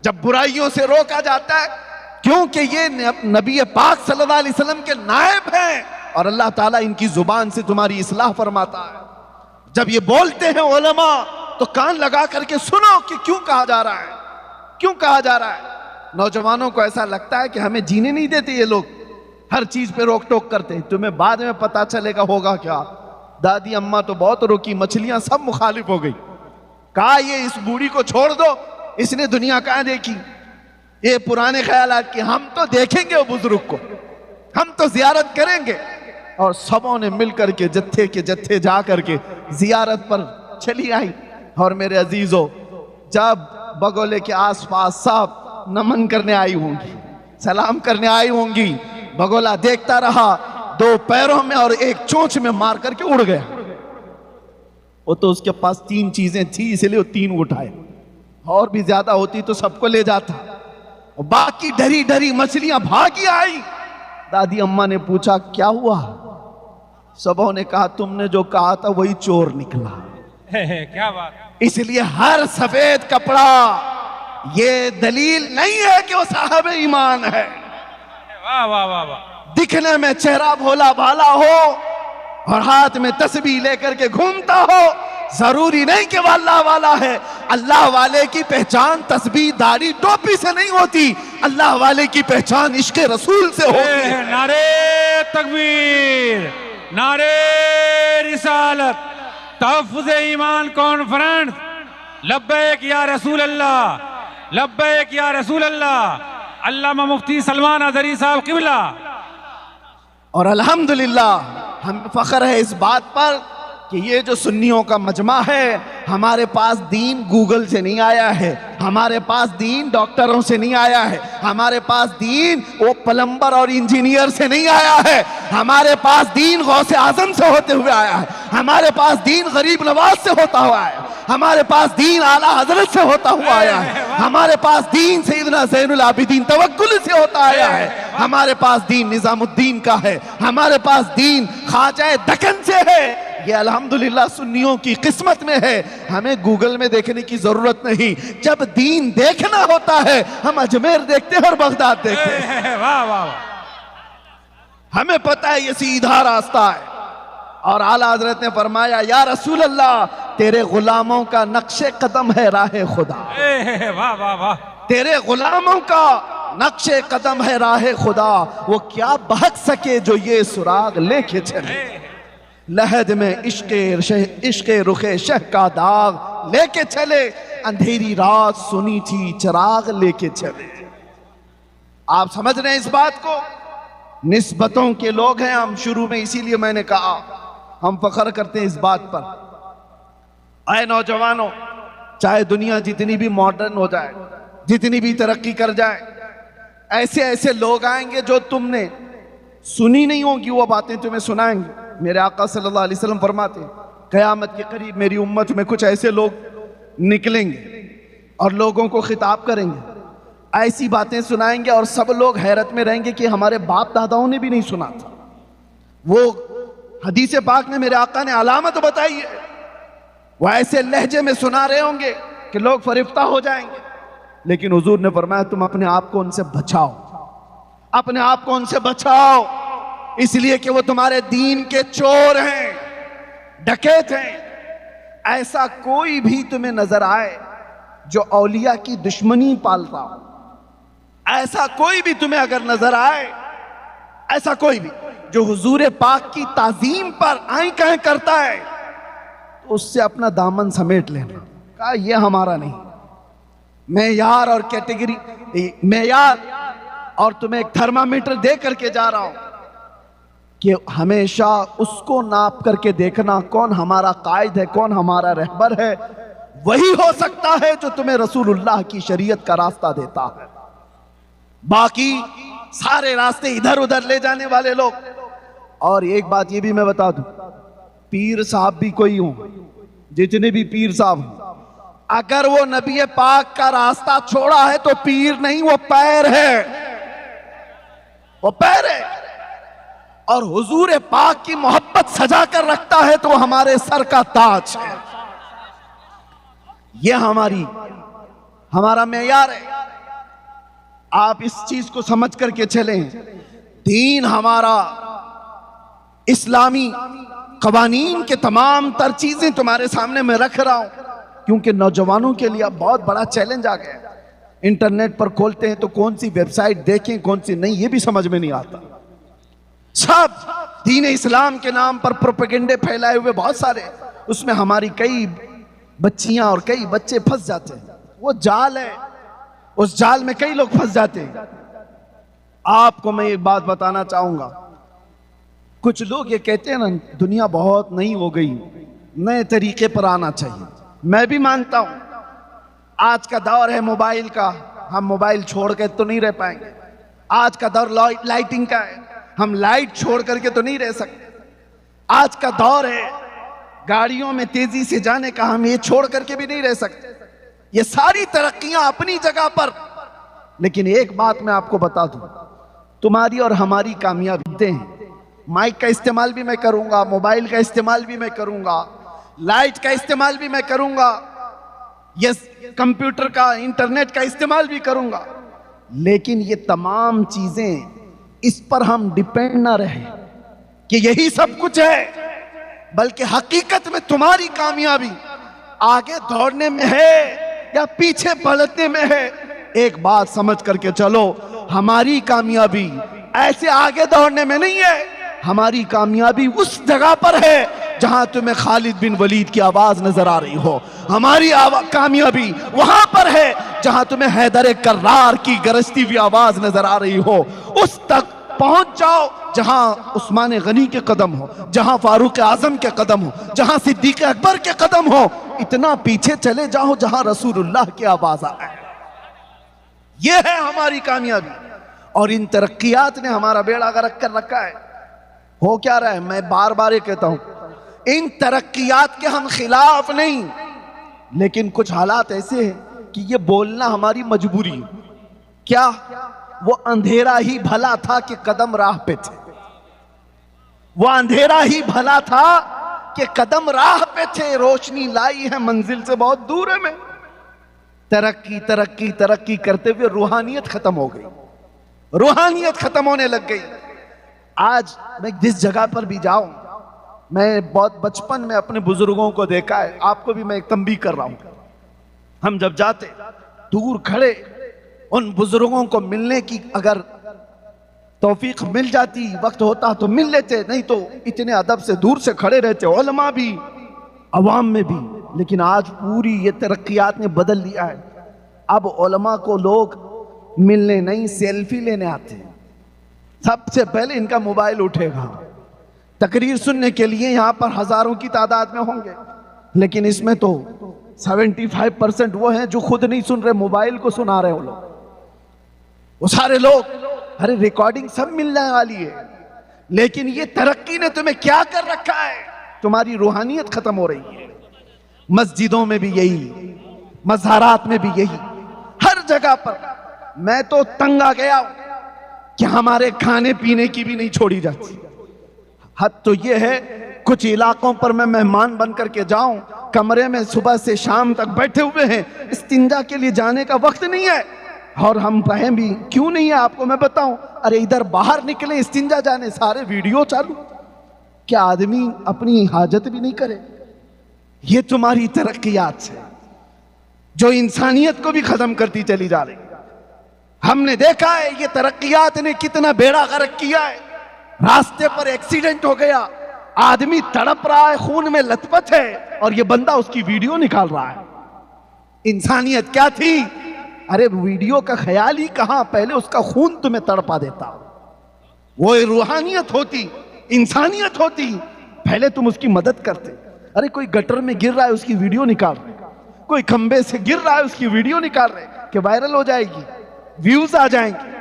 जब बुराइयों से रोका जाता है, क्योंकि ये नबी पाक सल्लल्लाहु अलैहि वसल्लम के नायब हैं और अल्लाह ताला इनकी जुबान से तुम्हारी इस्लाह फरमाता है। जब ये बोलते हैं उलमा तो कान लगा करके सुनो कि क्यों कहा जा रहा है, क्यों कहा जा रहा है। नौजवानों को ऐसा लगता है कि हमें जीने नहीं देते ये लोग, हर चीज पे रोक टोक करते हैं, तुम्हें बाद में पता चलेगा होगा क्या। दादी अम्मा तो बहुत रोकी, मछलियां सब मुखालिफ हो गई, कहा ये इस बूढ़ी को छोड़ दो, इसने दुनिया कहाँ देखी। ये पुराने ख्यालात कि हम तो देखेंगे वो बुजुर्ग को, हम तो जियारत करेंगे। और सबों ने मिलकर के जत्थे के जत्थे जा करके जियारत पर चली आई। और मेरे अजीजों, जब बगोले के आसपास सब नमन करने आई होंगी, सलाम करने आई होंगी, बगोला देखता रहा, दो पैरों में और एक चोंच में मार करके उड़ गया। वो तो उसके पास 3 चीजें थी, इसलिए वो 3 उठाए, और भी ज्यादा होती तो सबको ले जाता। और बाकी डरी डरी मछलियां भागी आई। दादी अम्मा ने पूछा क्या हुआ? सबों ने कहा तुमने जो कहा था वही चोर निकला। क्या बात। इसलिए हर सफेद कपड़ा ये दलील नहीं है कि वो साहब ईमान है। वाह वाह वाह वाह। दिखने में चेहरा भोला भाला हो और हाथ में तस्बीह लेकर के घूमता हो, जरूरी नहीं कि वो अल्लाह वाला है। अल्लाह वाले की पहचान तस्बीह दाढ़ी टोपी से नहीं होती, अल्लाह वाले की पहचान इश्क रसूल से होती है। नारे तकबीर, नारे रिसालत, तहफ़्फ़ुज़ ईमान कॉन्फ्रेंस। लब्बैक या रसूल अल्लाह, लब्बैक या रसूल अल्लाह। अल्लामा मुफ्ती सलमान अज़हरी साहब क़िबला। और अल्हम्दुलिल्लाह हम फख्र है इस बात पर कि ये जो सुन्नियों का मजमा है, हमारे पास दीन गूगल से नहीं आया है, हमारे पास दीन डॉक्टरों से नहीं आया है, हमारे पास दीन वो प्लम्बर और इंजीनियर से नहीं आया है, हमारे पास दीन गौसे आजम से होते हुए आया है, हमारे पास दीन गरीब नवाज से होता हुआ आया, हमारे पास दीन आला हजरत से होता हुआ आया है, हमारे पास दीन सैयदना ज़ैनुल आबिदीन तवक्कुल से होता आया है, हमारे पास दीन निजामुद्दीन का है, हमारे पास दीन ख्वाजा दक्कन से है। ये अल्हम्दुलिल्लाह सुन्नियों की किस्मत में है, हमें गूगल में देखने की जरूरत नहीं। जब दीन देखना होता है हम अजमेर देखते हैं और बगदाद देखते हैं। वाह वाह। हमें पता है ये सीधा रास्ता है। और आला हजरत ने फरमाया या रसूल अल्लाह, तेरे गुलामों का नक्शे कदम है राह खुदा। वाह वाह वाह। तेरे गुलामों का नक्शे कदम है राह खुदा, वो क्या बहक सके जो ये सुराग लेके चले। लहद में इश्के रुखे शह का दाग लेके चले, अंधेरी रात सुनी थी चिराग लेके चले। आप समझ रहे हैं इस बात को? निस्बतों के लोग हैं हम, शुरू में इसीलिए मैंने कहा हम फख्र करते हैं इस बात पर। आए नौजवानों, चाहे दुनिया जितनी भी मॉडर्न हो जाए, जितनी भी तरक्की कर जाए, ऐसे ऐसे लोग आएंगे जो तुमने सुनी नहीं होगी वो बातें तुम्हें सुनाएंगे। मेरे आका सल्लल्लाहु अलैहि वसल्लम फरमाते हैं क़यामत के करीब मेरी उम्मत में कुछ ऐसे लोग निकलेंगे और लोगों को खिताब करेंगे, ऐसी बातें सुनाएंगे और सब लोग हैरत में रहेंगे कि हमारे बाप दादाओं ने भी नहीं सुना था। वो हदीस पाक में मेरे आका ने अलामत बताई है, वो ऐसे लहजे में सुना रहे होंगे कि लोग फरिफ्ता हो जाएंगे। लेकिन हुजूर ने फरमाया तुम अपने आप को उनसे बचाओ, अपने आप को उनसे बचाओ, इसलिए कि वो तुम्हारे दीन के चोर हैं, डकैत हैं। ऐसा कोई भी तुम्हें नजर आए जो औलिया की दुश्मनी पाल रहा हो, ऐसा कोई भी तुम्हें अगर नजर आए, ऐसा कोई भी जो हुजूर पाक की ताजीम पर आई कहें करता है, तो उससे अपना दामन समेट लेना। कहा यह हमारा नहीं, मेयार और कैटेगरी मेयार और तुम्हें एक थर्मामीटर दे करके जा रहा हूं कि हमेशा उसको नाप करके देखना कौन हमारा कायद है, कौन हमारा रहबर है। वही हो सकता है जो तुम्हें रसूलुल्लाह की शरीयत का रास्ता देता है। बाकी सारे रास्ते इधर उधर ले जाने वाले लोग। और एक बात ये भी मैं बता दूं, पीर साहब भी कोई हो, जितने भी पीर साहब, अगर वो नबी पाक का रास्ता छोड़ा है तो पीर नहीं, वो पैर है, वो पैर है। और हुजूर पाक की मोहब्बत सजा कर रखता है तो हमारे सर का ताज है। यह हमारा मेयार है। आप इस चीज को समझ करके चलें, दीन हमारा इस्लामी कवानीन के तमाम तर चीजें तुम्हारे सामने मैं रख रहा हूं, क्योंकि नौजवानों के लिए अब बहुत बड़ा चैलेंज आ गया। इंटरनेट पर खोलते हैं तो कौन सी वेबसाइट देखें कौन सी नहीं, ये भी समझ में नहीं आता। सब दीन इस्लाम के नाम पर प्रोपेगेंडे फैलाए हुए बहुत सारे, उसमें हमारी कई बच्चियां और कई बच्चे फंस जाते हैं। वो जाल है, उस जाल में कई लोग फंस जाते हैं। आपको मैं एक बात बताना चाहूंगा, कुछ लोग ये कहते हैं ना दुनिया बहुत नई हो गई, नए तरीके पर आना चाहिए। मैं भी मानता हूं आज का दौर है मोबाइल का, हम मोबाइल छोड़ के तो नहीं रह पाएंगे। आज का दौर लाइटिंग का है, हम लाइट छोड़ करके तो नहीं रह सकते। आज का दौर है गाड़ियों में तेजी से जाने का, हम ये छोड़ करके भी नहीं रह सकते। ये सारी तरक्कियां अपनी जगह पर, लेकिन एक बात मैं आपको बता दूं, तुम्हारी और हमारी कामयाबी हैं। माइक का इस्तेमाल भी मैं करूंगा, मोबाइल का इस्तेमाल भी मैं करूंगा, लाइट का इस्तेमाल भी मैं करूंगा, यस कंप्यूटर का, इंटरनेट का इस्तेमाल भी करूंगा, लेकिन ये तमाम चीजें इस पर हम डिपेंड ना रहे कि यही सब कुछ है, बल्कि हकीकत में तुम्हारी कामयाबी आगे दौड़ने में है या पीछे पलटने में है। एक बात समझ करके चलो, हमारी कामयाबी ऐसे आगे दौड़ने में नहीं है, हमारी कामयाबी उस जगह पर है जहां तुम्हें खालिद बिन वलीद की आवाज नजर आ रही हो। हमारी कामयाबी वहां पर है जहां तुम्हें हैदर कर्रार की गरजती हुई आवाज नजर आ रही हो। उस तक पहुंच जाओ जहां उस्मान गनी के कदम हो, जहां फारूक आजम के कदम हो, जहां सिद्दीक अकबर के कदम हो। इतना पीछे चले जाओ जहां रसूलुल्लाह की आवाज आए। यह है हमारी कामयाबी। और इन तरक्कियात ने हमारा बेड़ा गर्क कर रखा है। हो क्या रहा है, मैं बार बार ये कहता हूं, इन तरक्कियात के हम खिलाफ नहीं, लेकिन कुछ हालात ऐसे हैं कि ये बोलना हमारी मजबूरी है। क्या वो अंधेरा ही भला था कि कदम राह पे थे? वो अंधेरा ही भला था कि कदम राह पे थे, रोशनी लाई है मंजिल से बहुत दूर है। में तरक्की तरक्की तरक्की करते हुए रूहानियत खत्म हो गई, रूहानियत खत्म होने लग गई। आज मैं जिस जगह पर भी जाऊं, मैं बहुत बचपन में अपने बुजुर्गों को देखा है, आपको भी मैं एक तंबीह कर रहा हूं। हम जब जाते दूर खड़े उन बुजुर्गों को मिलने की अगर तौफीक मिल जाती, वक्त होता तो मिल लेते, नहीं तो इतने अदब से दूर से खड़े रहते, उलमा भी अवाम में भी। लेकिन आज पूरी ये तरक्कियात ने बदल लिया है। अब उलमा को लोग मिलने नहीं, सेल्फी लेने आते हैं। सबसे पहले इनका मोबाइल उठेगा, तकरीर सुनने के लिए यहां पर हजारों की तादाद में होंगे, लेकिन इसमें तो 75% वो हैं जो खुद नहीं सुन रहे, मोबाइल को सुना रहे हो लोग। वो सारे लोग, अरे रिकॉर्डिंग सब मिलने वाली है, लेकिन ये तरक्की ने तुम्हें क्या कर रखा है? तुम्हारी रूहानियत खत्म हो रही है। मस्जिदों में भी यही, मज़ारात में भी यही, हर जगह पर। मैं तो तंग आ गया कि हमारे खाने पीने की भी नहीं छोड़ी जाती। हद तो ये है, कुछ इलाकों पर मैं मेहमान बन करके जाऊं, कमरे में सुबह से शाम तक बैठे हुए हैं, इस्तिंजा के लिए जाने का वक्त नहीं है। और हम कहें भी क्यों नहीं है, आपको मैं बताऊं, अरे इधर बाहर निकले इस्तिंजा जाने, सारे वीडियो चालू। क्या आदमी अपनी हाजत भी नहीं करे? ये तुम्हारी तरक्कियात है जो इंसानियत को भी खत्म करती चली जा रही। हमने देखा है ये तरक्कियात ने कितना बेड़ा गर्क किया है। रास्ते पर एक्सीडेंट हो गया, आदमी तड़प रहा है, खून में लथपथ है, और ये बंदा उसकी वीडियो निकाल रहा है। इंसानियत क्या थी? अरे वीडियो का ख्याल ही कहां, पहले उसका खून तुम्हें तड़पा देता। वो रूहानियत होती, इंसानियत होती, पहले तुम उसकी मदद करते। अरे कोई गटर में गिर रहा है, उसकी वीडियो निकाल रहे, कोई खंबे से गिर रहा है, उसकी वीडियो निकाल रहे कि वायरल हो जाएगी, व्यूज आ जाएंगे।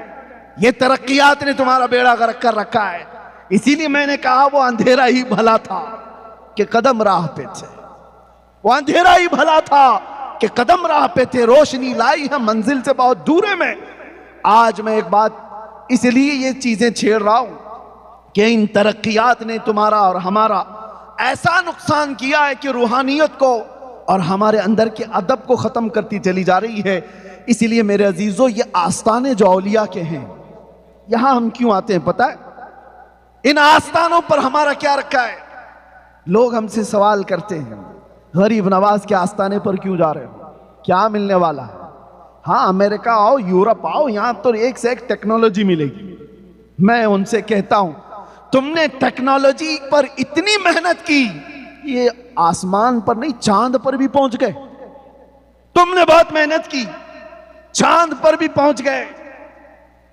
ये तरक्कियात ने तुम्हारा बेड़ा गर्क कर रखा है। इसीलिए मैंने कहा वो अंधेरा ही भला था कि कदम राह पे थे। वो अंधेरा ही भला था कि कदम राह पे थे, रोशनी लाई है मंजिल से बहुत दूर है। में आज मैं एक बात इसलिए ये चीजें छेड़ रहा हूं कि इन तरक्कियात ने तुम्हारा और हमारा ऐसा नुकसान किया है कि रूहानियत को और हमारे अंदर के अदब को खत्म करती चली जा रही है। इसीलिए मेरे अजीजों, ये आस्ताने जो औलिया के हैं, यहां हम क्यों आते हैं पता है? इन आस्तानों पर हमारा क्या रखा है? लोग हमसे सवाल करते हैं, गरीब नवाज के आस्ताने पर क्यों जा रहे हो, क्या मिलने वाला है? हाँ, अमेरिका आओ, यूरोप आओ, यहां तो एक से एक टेक्नोलॉजी मिलेगी। मैं उनसे कहता हूं, तुमने टेक्नोलॉजी पर इतनी मेहनत की, ये आसमान पर नहीं, चांद पर भी पहुंच गए। तुमने बहुत मेहनत की, चांद पर भी पहुंच गए,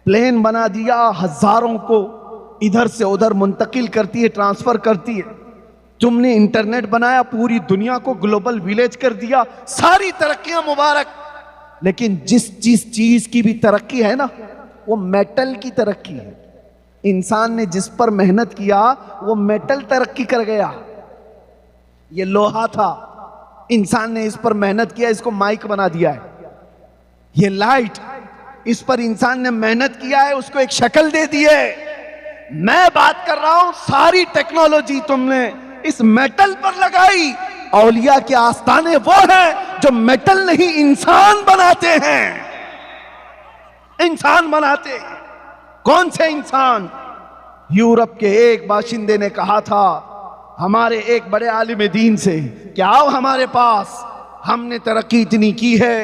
प्लेन बना दिया, हजारों को इधर से उधर मुंतकिल करती है, ट्रांसफर करती है। तुमने इंटरनेट बनाया, पूरी दुनिया को ग्लोबल विलेज कर दिया, सारी तरक्कियां मुबारक। लेकिन जिस चीज की भी तरक्की है ना, वो मेटल की तरक्की है। इंसान ने जिस पर मेहनत किया वो मेटल तरक्की कर गया। ये लोहा था, इंसान ने इस पर मेहनत किया, इसको माइक बना दिया है। ये लाइट, इस पर इंसान ने मेहनत किया है, उसको एक शक्ल दे दी है। मैं बात कर रहा हूं, सारी टेक्नोलॉजी तुमने इस मेटल पर लगाई। औलिया के आस्थाने वो हैं जो मेटल नहीं, इंसान बनाते हैं। इंसान बनाते हैं। कौन से इंसान? यूरोप के एक बाशिंदे ने कहा था हमारे एक बड़े आलिम दीन से कि आओ हमारे पास, हमने तरक्की इतनी की है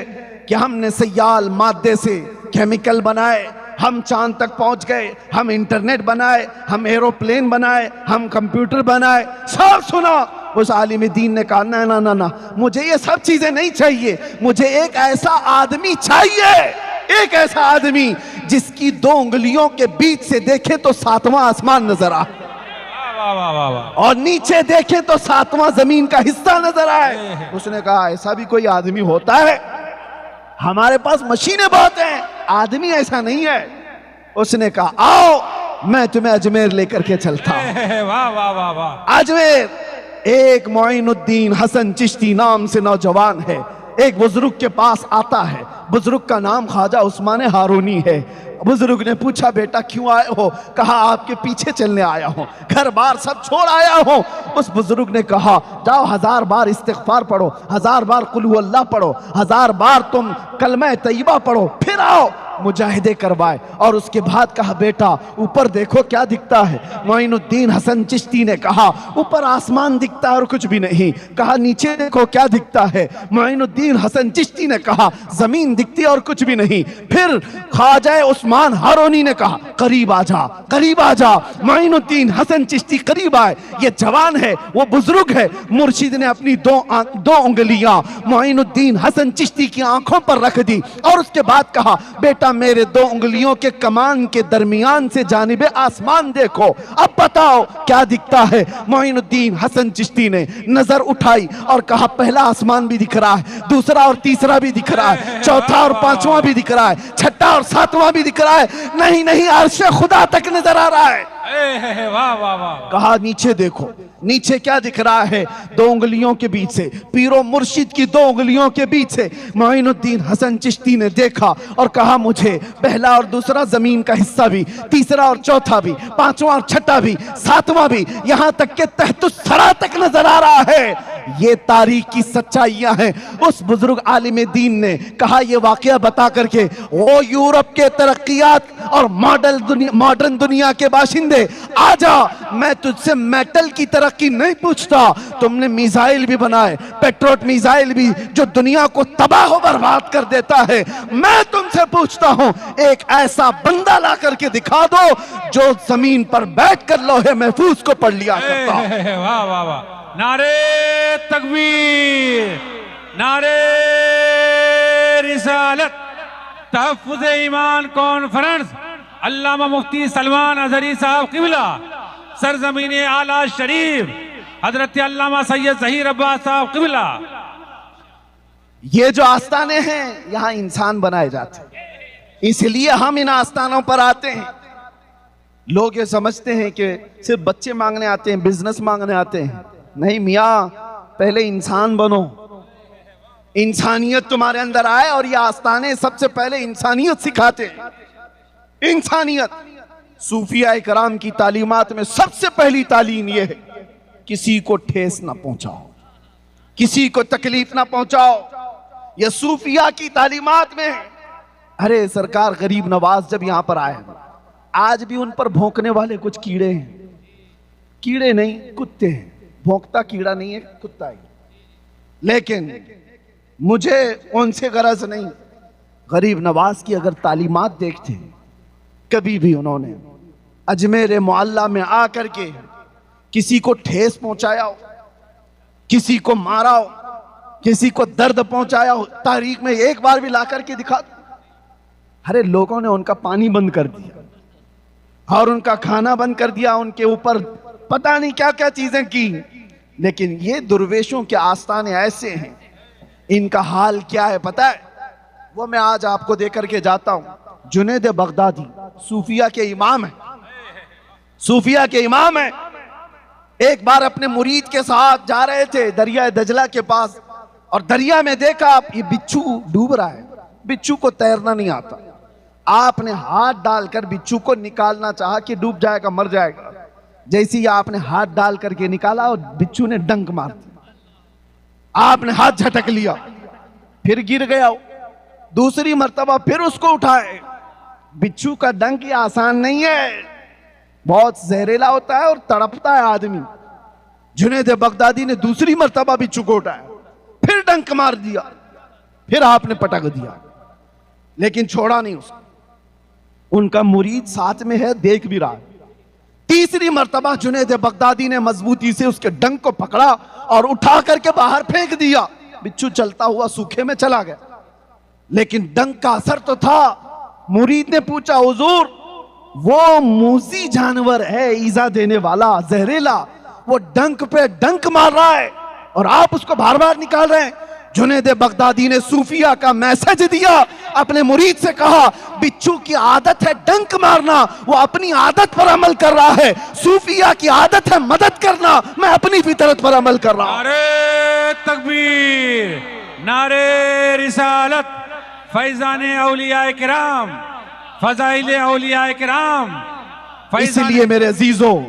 कि हमने सयाल मादे से केमिकल बनाए, हम चांद तक पहुंच गए, हम इंटरनेट बनाए, हम एरोप्लेन बनाए, हम कंप्यूटर बनाए। सब सुना। उस आलिम दीन ने कहा ना ना ना ना, मुझे ये सब चीजें नहीं चाहिए, मुझे एक ऐसा आदमी चाहिए, एक ऐसा आदमी जिसकी 2 उंगलियों के बीच से देखे तो 7वां आसमान नजर आए, और नीचे देखे तो 7वां जमीन का हिस्सा नजर आए। उसने कहा ऐसा भी कोई आदमी होता है? हमारे पास मशीनें बहुत हैं, आदमी ऐसा नहीं है। उसने कहा आओ मैं तुम्हें अजमेर लेकर के चलता हूं। वाह वाह वाह वाह। अजमेर एक मोइनुद्दीन हसन चिश्ती नाम से नौजवान है, एक बुजुर्ग के पास आता है। बुजुर्ग का नाम ख्वाजा उस्मान हारूनी है। बुजुर्ग ने पूछा बेटा क्यों आए हो? कहा आपके पीछे चलने आया हूं, घर बार सब छोड़ आया हूं। उस बुजुर्ग ने कहा जाओ 1000 बार इस्तिग़फ़ार पढ़ो, 1000 बार कुल हु अल्लाह पढ़ो, 1000 बार तुम कलमा तैयबा पढ़ो, फिर आओ मुजाहिदे करवाए। और उसके बाद कहा बेटा ऊपर देखो क्या दिखता है। मोइनुद्दीन हसन चिश्ती ने कहा ऊपर आसमान दिखता है और कुछ भी नहीं। कहा नीचे देखो क्या दिखता है। मोइनुद्दीन हसन चिश्ती ने कहा जमीन दिखती है और कुछ भी नहीं। फिर ख्वाजा उस्मान हारूनी ने कहा करीब आ जा, करीब आ जा। मोइनुद्दीन हसन चिश्ती करीब आए। ये जवान है, वो बुजुर्ग है। मुर्शिद ने अपनी दो उंगलियां मोइनुद्दीन हसन चिश्ती की आंखों पर रख दी और उसके बाद कहा बेटा मेरे 2 उंगलियों के कमान के दरमियान से जानिबे आसमान देखो, अब बताओ क्या दिखता है। मोइनुद्दीन हसन चिश्ती ने नजर उठाई और कहा पहला आसमान भी दिख रहा है, दूसरा और तीसरा भी दिख रहा है, चौथा और 5वां भी दिख रहा है, छठा और 7वां भी दिख रहा है। नहीं नहीं, अर्शे खुदा तक नजर आ रहा है। वाह वाह वाह। कहा नीचे देखो, नीचे क्या दिख रहा है? 2 उंगलियों के बीच से, पीरो मुर्शिद की 2 उंगलियों के बीच से मोइनुद्दीन हसन चिश्ती ने देखा और कहा मुझे पहला और दूसरा जमीन का हिस्सा भी, तीसरा और चौथा भी, 5वां और छठा भी, 7वां भी, यहां तक के तहतुस सरा तक नजर आ रहा है। ये तारीख की सच्चाइयां हैं। उस बुजुर्ग आलिम दीन ने कहा ये वाकया बता करके ओ यूरोप के तरक्कियात और मॉडर्न दुनिया के बाशिंदे आजा, मैं तुझसे मेटल की तरक्की नहीं पूछता। तुमने मिसाइल भी बनाए, पेट्रोट मिसाइल भी, जो दुनिया को तबाह बर्बाद कर देता है। मैं तुमसे पूछता हूं एक ऐसा बंदा ला करके दिखा दो जो जमीन पर बैठकर लौहे महफूज को पढ़ लिया करता। वाह वाह वाह। नारे तकबीर, नारे रिसालत, तहफ़्फ़ुज़ ईमान कॉन्फ्रेंस, अल्लामा मुफ्ती सलमान अज़हरी साहब क़िबला, सरज़मीन आला शरीफ, हजरत अल्लामा सैयद ज़हीर अब्बास साहब क़िबला। ये जो आस्थाने हैं यहां इंसान बनाए जाते हैं, इसलिए हम इन आस्थानों पर आते हैं। लोग ये समझते हैं कि सिर्फ बच्चे मांगने आते हैं, बिजनेस मांगने आते हैं। नहीं मियाँ, पहले इंसान बनो, इंसानियत तुम्हारे अंदर आए। और ये आस्थाने सबसे पहले इंसानियत सिखाते हैं। इंसानियत सूफिया इकराम की तालीमात में सबसे पहली तालीम यह है किसी को ठेस ना पहुंचाओ, किसी को तकलीफ ना पहुंचाओ। यह सूफिया की तालीमात में है। अरे सरकार गरीब नवाज जब यहां पर आए, आज भी उन पर भौंकने वाले कुछ कीड़े हैं। कीड़े नहीं, कुत्ते हैं। भौंकता कीड़ा नहीं है, कुत्ता है। लेकिन मुझे उनसे गरज नहीं। गरीब नवाज की अगर तालीमात देखते हैं, कभी भी उन्होंने अजमेर मोहल्ला में आकर के किसी को ठेस पहुंचाया हो, किसी को मारा हो, किसी को दर्द पहुंचाया हो, तारीख में एक बार भी ला करके दिखा दो। अरे लोगों ने उनका पानी बंद कर दिया और उनका खाना बंद कर दिया, उनके ऊपर पता नहीं क्या क्या चीजें की। लेकिन ये दुर्वेशों के आस्थाने ऐसे हैं, इनका हाल क्या है पता है? वो मैं आज आपको देकर के जाता हूं। जुनैद बगदादी सूफिया के इमाम है, सूफिया के इमाम है। एक बार अपने मुरीद के साथ जा रहे थे दरिया दजला के पास, और दरिया में देखा ये बिच्छू डूब रहा है। बिच्छू को तैरना नहीं आता। आपने हाथ डालकर बिच्छू को निकालना चाहा कि डूब जाएगा, मर जाएगा। जैसे ही आपने हाथ डाल करके निकाला और बिच्छू ने डंक मार दिया, आपने हाथ झटक लिया, फिर गिर गया। दूसरी मर्तबा फिर उसको उठाए। बिच्छू का डंक ये आसान नहीं है, बहुत जहरीला होता है और तड़पता है आदमी। जुनैद बगदादी ने दूसरी मर्तबा बिच्छू को उठाया, फिर डंक मार दिया, फिर आपने पटक दिया, लेकिन छोड़ा नहीं उसको। उनका मुरीद साथ में है, देख भी रहा है। तीसरी मर्तबा जुनैद बगदादी ने मजबूती से उसके डंक को पकड़ा और उठा करके बाहर फेंक दिया। बिच्छू चलता हुआ सूखे में चला गया, लेकिन डंक का असर तो था। मुरीद ने पूछा, हुजूर वो मूजी जानवर है, ईजा देने वाला, जहरीला, वो डंक पे डंक मार रहा है और आप उसको बार बार निकाल रहे हैं। जुनैद बगदादी ने सूफिया का मैसेज दिया, अपने मुरीद से कहा, बिच्छू की आदत है डंक मारना, वो अपनी आदत पर अमल कर रहा है। सूफिया की आदत है मदद करना, मैं अपनी फितरत पर अमल कर रहा हूं। नारे तकबीर, नारे रिसालत, फैजान औलिया किराम, फजाइल औलिया किराम। इसलिए मेरे अजीजों,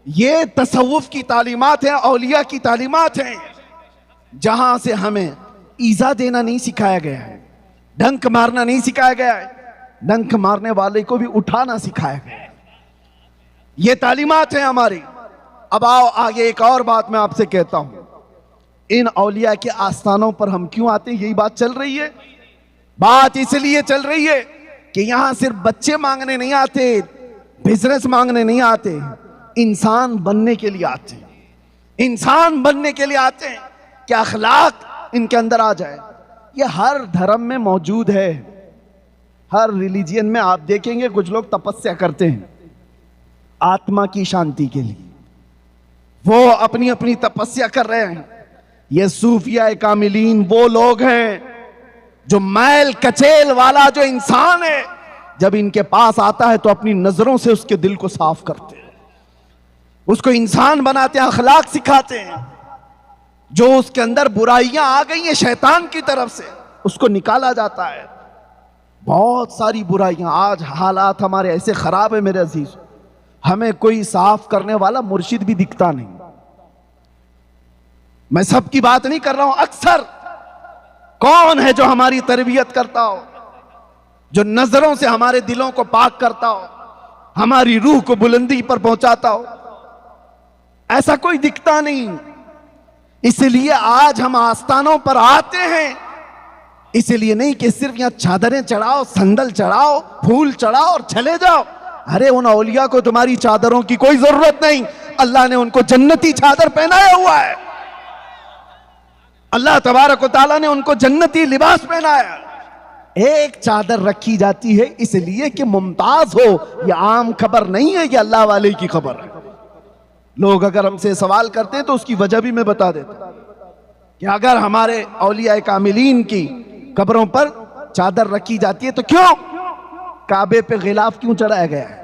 ये तसव्वुफ की तालीमात है, औलिया की तालीमात है, जहां से हमें ईजा देना नहीं सिखाया गया है, डंक मारना नहीं सिखाया गया है, डंक मारने वाले को भी उठाना सिखाया गया है। ये तालीमात है हमारी। अब आओ आगे एक और बात मैं आपसे कहता हूं। इन औलिया के आस्थानों पर हम क्यों आते हैं, यही बात चल रही है। बात इसलिए चल रही है कि यहां सिर्फ बच्चे मांगने नहीं आते, बिजनेस मांगने नहीं आते, इंसान बनने के लिए आते हैं। इंसान बनने के लिए आते हैं कि अखलाक इनके अंदर आ जाए। ये हर धर्म में मौजूद है, हर रिलीजियन में आप देखेंगे कुछ लोग तपस्या करते हैं आत्मा की शांति के लिए, वो अपनी अपनी तपस्या कर रहे हैं। ये सूफिया कामिलीन वो लोग हैं जो मैल कचेल वाला जो इंसान है, जब इनके पास आता है तो अपनी नजरों से उसके दिल को साफ करते हैं, उसको इंसान बनाते हैं, अखलाक सिखाते हैं। जो उसके अंदर बुराइयां आ गई हैं शैतान की तरफ से, उसको निकाला जाता है। बहुत सारी बुराइयां, आज हालात हमारे ऐसे खराब है मेरे अजीज, हमें कोई साफ करने वाला मुर्शिद भी दिखता नहीं। मैं सबकी बात नहीं कर रहा हूं, अक्सर कौन है जो हमारी तरबियत करता हो, जो नजरों से हमारे दिलों को पाक करता हो, हमारी रूह को बुलंदी पर पहुंचाता हो? ऐसा कोई दिखता नहीं। इसलिए आज हम आस्थानों पर आते हैं, इसलिए नहीं कि सिर्फ यहां चादरें चढ़ाओ, संदल चढ़ाओ, फूल चढ़ाओ और चले जाओ। अरे उन औलिया को तुम्हारी चादरों की कोई जरूरत नहीं, अल्लाह ने उनको जन्नती चादर पहनाया हुआ है। अल्लाह तबारक व तआला ने उनको जन्नती लिबास पहनाया। एक चादर रखी जाती है इसलिए कि मुमताज हो, यह आम खबर नहीं है, यह अल्लाह वाले की खबर है। लोग अगर हमसे सवाल करते हैं तो उसकी वजह भी मैं बता देता हूं कि अगर हमारे औलिया कामिलीन की कब्रों पर चादर रखी जाती है तो क्यों काबे पे गिलाफ क्यों चढ़ाया गया है?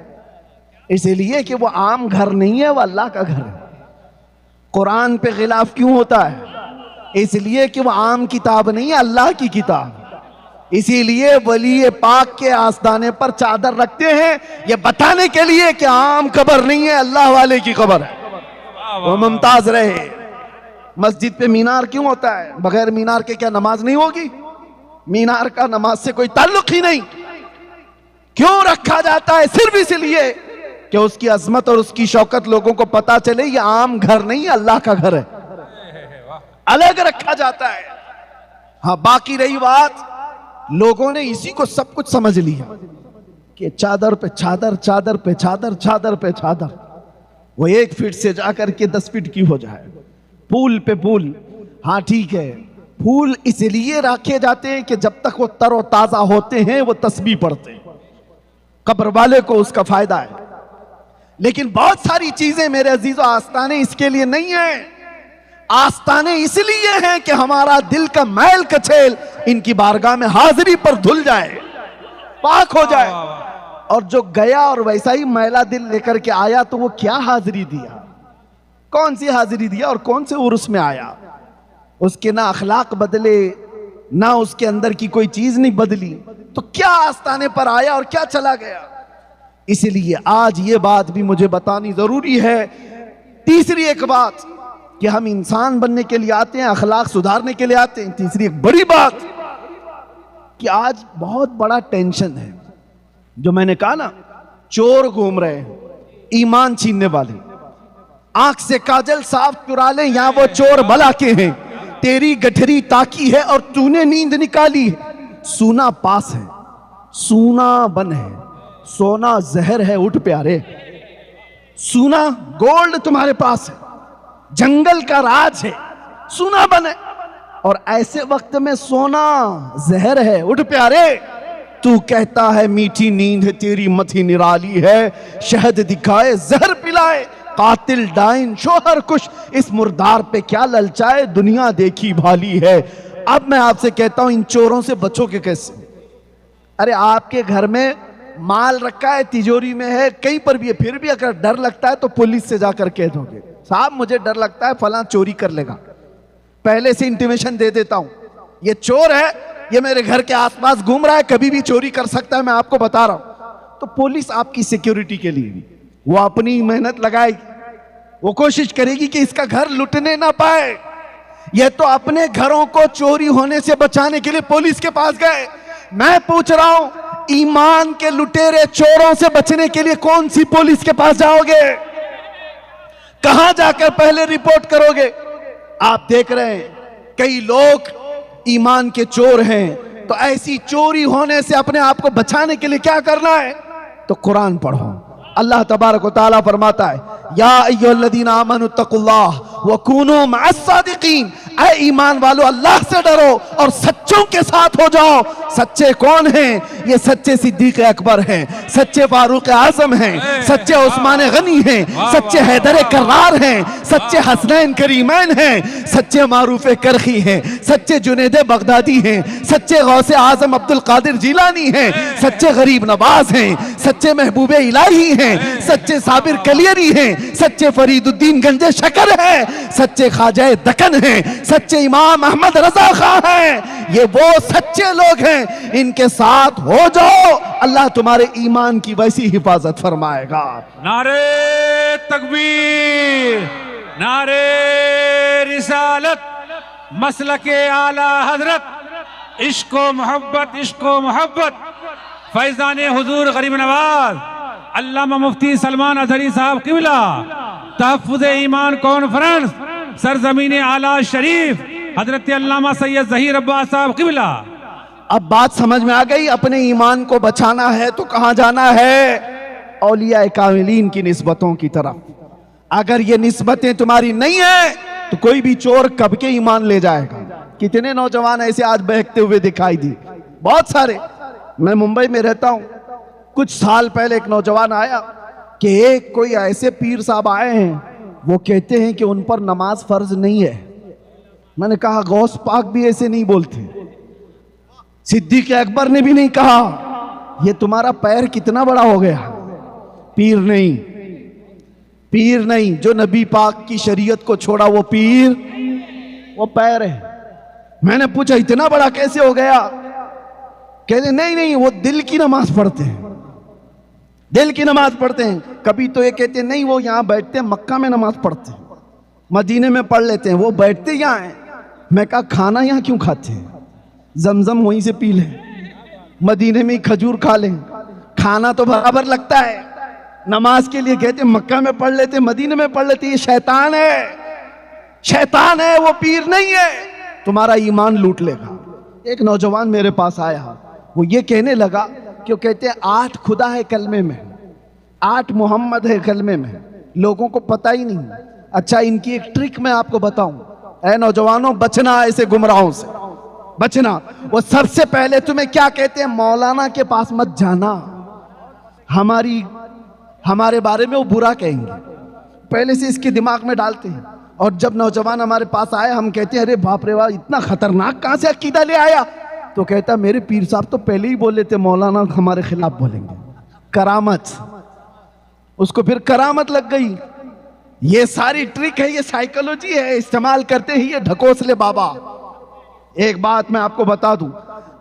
इसलिए कि वो आम घर नहीं है, वो अल्लाह का घर है। कुरान पे गिलाफ क्यों होता है? इसलिए कि वो आम किताब नहीं है, अल्लाह की किताब। इसीलिए वली पाक के आस्ताने पर चादर रखते हैं, ये बताने के लिए कि आम कब्र नहीं है, अल्लाह वाले की कब्र है, वो मुमताज रहे। मस्जिद पे मीनार क्यों होता है? बगैर मीनार के क्या नमाज नहीं होगी? मीनार का नमाज से कोई ताल्लुक ही नहीं। क्यों रखा जाता है? सिर्फ इसलिए कि उसकी अजमत और उसकी शौकत लोगों को पता चले, ये आम घर नहीं है, अल्लाह का घर है, अलग रखा जाता है। हाँ, बाकी रही बात, लोगों ने इसी को सब कुछ समझ लिया कि चादर पे चादर, चादर पे चादर, चादर पे चादर, वो 1 फीट से जाकर के 10 फीट की हो जाए, फूल पे फूल। हाँ ठीक है, फूल इसलिए रखे जाते हैं कि जब तक वो तरोताजा होते हैं वो तस्बीह पढ़ते हैं, कब्र वाले को उसका फायदा है। लेकिन बहुत सारी चीजें मेरे अजीजों, आस्ताने इसके लिए नहीं है। आस्ताने इसलिए हैं कि हमारा दिल का मैल कचेल इनकी बारगाह में हाजिरी पर धुल जाए, पाक हो जाए। और जो गया और वैसा ही मैला दिल लेकर के आया तो वो क्या हाजिरी दिया, कौन सी हाजिरी दिया और कौन से उर्स में आया। उसके ना अखलाक बदले, ना उसके अंदर की कोई चीज नहीं बदली, तो क्या आस्ताने पर आया और क्या चला गया। इसलिए आज ये बात भी मुझे बतानी जरूरी है। तीसरी एक बात कि हम इंसान बनने के लिए आते हैं, अखलाक सुधारने के लिए आते हैं। तीसरी एक बड़ी बात कि आज बहुत बड़ा टेंशन है, जो मैंने कहा ना, चोर घूम रहे हैं, ईमान छीनने वाले, आंख से काजल साफ चुरा ले, यहां वो चोर भला के हैं। तेरी गठरी ताकी है और तूने नींद निकाली है। सूना पास है, सूना बन है, सोना जहर है, उठ प्यारे। सूना गोल्ड तुम्हारे पास है, जंगल का राज है, सूना बन है, और ऐसे वक्त में सोना जहर है, उठ प्यारे। तू कहता है मीठी नींद तेरी मथी निराली है, शहद दिखाए जहर पिलाए, कातिल डाइन शोहर कुश, इस मुर्दार पे क्या ललचाए, दुनिया देखी भाली है। अब मैं आपसे कहता हूं, इन चोरों से बचोगे कैसे। अरे आपके घर में माल रखा है, तिजोरी में है, कहीं पर भी है, फिर भी अगर डर लगता है तो पुलिस से जाकर कह दोगे, साहब मुझे डर लगता है फलां चोरी कर लेगा, पहले से इंटीमेशन दे देता हूं, ये चोर है, ये मेरे घर के आसपास घूम रहा है, कभी भी चोरी कर सकता है, मैं आपको बता रहा हूं। तो पुलिस आपकी सिक्योरिटी के लिए वो अपनी मेहनत लगाएगी, वो कोशिश करेगी कि इसका घर लुटने ना पाए। ये तो अपने घरों को चोरी होने से बचाने के लिए पुलिस के पास गए। मैं पूछ रहा हूं, ईमान के लुटेरे चोरों से बचने के लिए कौन सी पुलिस के पास जाओगे, कहां जाकर पहले रिपोर्ट करोगे। आप देख रहे हैं कई लोग ईमान के चोर हैं, तो ऐसी चोरी होने से अपने आप को बचाने के लिए क्या करना है, तो कुरान पढ़ो। अल्लाह तबारक व तआला फरमाता है, या अय्युहल्लज़ीना आमनु तक़ुल्लाह व कूनू मअस-सादिक़ीन, ऐ ईमान वालो अल्लाह से डरो और सच्चों के साथ हो जाओ। सच्चे कौन हैं? ये सच्चे सिद्दीक़ अकबर हैं, सच्चे फारूक आज़म हैं, सच्चे उस्मान गनी हैं, सच्चे हैदर कर्रार हैं, सच्चे हसनैन करीमैन हैं, सच्चे मारूफ करखी हैं, सच्चे जुनैद बगदादी हैं, सच्चे गौसे आज़म अब्दुल कादिर जिलानी हैं, सच्चे गरीब नवाज हैं, सच्चे महबूबे इलाही हैं, सच्चे साबिर कलियरी हैं, सच्चे फरीदुद्दीन गंजे शकर हैं, सच्चे ख्वाजा दक्कन हैं, सच्चे इमाम अहमद रजा खां हैं। ये वो सच्चे लोग हैं, इनके साथ हो जाओ, अल्लाह तुम्हारे ईमान की वैसी हिफाजत फरमाएगा। नारे तकबीर, नारे रिसालत, मसलके आला हजरत, इश्को मोहब्बत, इश्को मोहब्बत, फैजान हुजूर गरीब नवाज अल्लामा मुफ्ती सलमान अजहरी साहब किबला, तहफ़्फ़ुज़ ईमान कॉन्फ्रेंस सरजमीन आला शरीफ हजरत अल्लामा सैयद ज़हीर अब्बास साहब किबला। अब बात समझ में आ गई, अपने ईमान को बचाना है तो कहां जाना है, औलिया कामिलीन की निस्बतों की तरफ। अगर ये निस्बतें तुम्हारी नहीं है तो कोई भी चोर कब के ईमान ले जाएगा। कितने नौजवान ऐसे आज बहकते हुए दिखाई दिए, बहुत सारे। मैं मुंबई में रहता हूं, कुछ साल पहले एक नौजवान आया कि एक कोई ऐसे पीर साहब आए हैं, वो कहते हैं कि उन पर नमाज फर्ज नहीं है। मैंने कहा गौस पाक भी ऐसे नहीं बोलते, सिद्दीक़ अकबर ने भी नहीं कहा। ये तुम्हारा पैर कितना बड़ा हो गया, पीर नहीं, पीर नहीं। जो नबी पाक की शरीयत को छोड़ा वो पीर, वो पैर है। मैंने पूछा इतना बड़ा कैसे हो गया, कहते नहीं नहीं वो दिल की नमाज पढ़ते हैं, दिल की नमाज पढ़ते हैं। कभी तो ये कहते नहीं वो यहां बैठते हैं, मक्का में नमाज पढ़ते हैं, मदीने में पढ़ लेते हैं, वो बैठते यहां हैं। मैं कहा खाना यहां क्यों खाते हैं, जमजम वहीं से पी लें, मदीने में ही खजूर खा लें, खाना तो बराबर लगता है। नमाज के लिए कहते मक्का में पढ़ लेते, मदीने में पढ़ लेते। ये शैतान है, शैतान है, वो पीर नहीं है, तुम्हारा ईमान लूट लेगा। एक नौजवान मेरे पास आया, वो ये कहने लगा कि वो कहते हैं 8 खुदा है कलमे में, 8 मोहम्मद है कलमे में, लोगों को पता ही नहीं। अच्छा, इनकी एक ट्रिक मैं आपको बताऊं। ऐ नौजवानों, बचना ऐसे गुमराहों से, बचना। वो सबसे पहले तुम्हें क्या कहते हैं, मौलाना के पास मत जाना, हमारे बारे में वो बुरा कहेंगे, पहले से इसके दिमाग में डालते हैं। और जब नौजवान हमारे पास आए, हम कहते हैं अरे बाप रे वाह, इतना खतरनाक कहां से अकीदा ले आया? तो कहता मेरे पीर साहब तो पहले ही बोले थे मौलाना हमारे खिलाफ बोलेंगे। करामत, उसको फिर करामत लग गई। ये सारी ट्रिक है, ये साइकोलॉजी है, इस्तेमाल करते ही ये ढकोसले बाबा। एक बात मैं आपको बता दूं,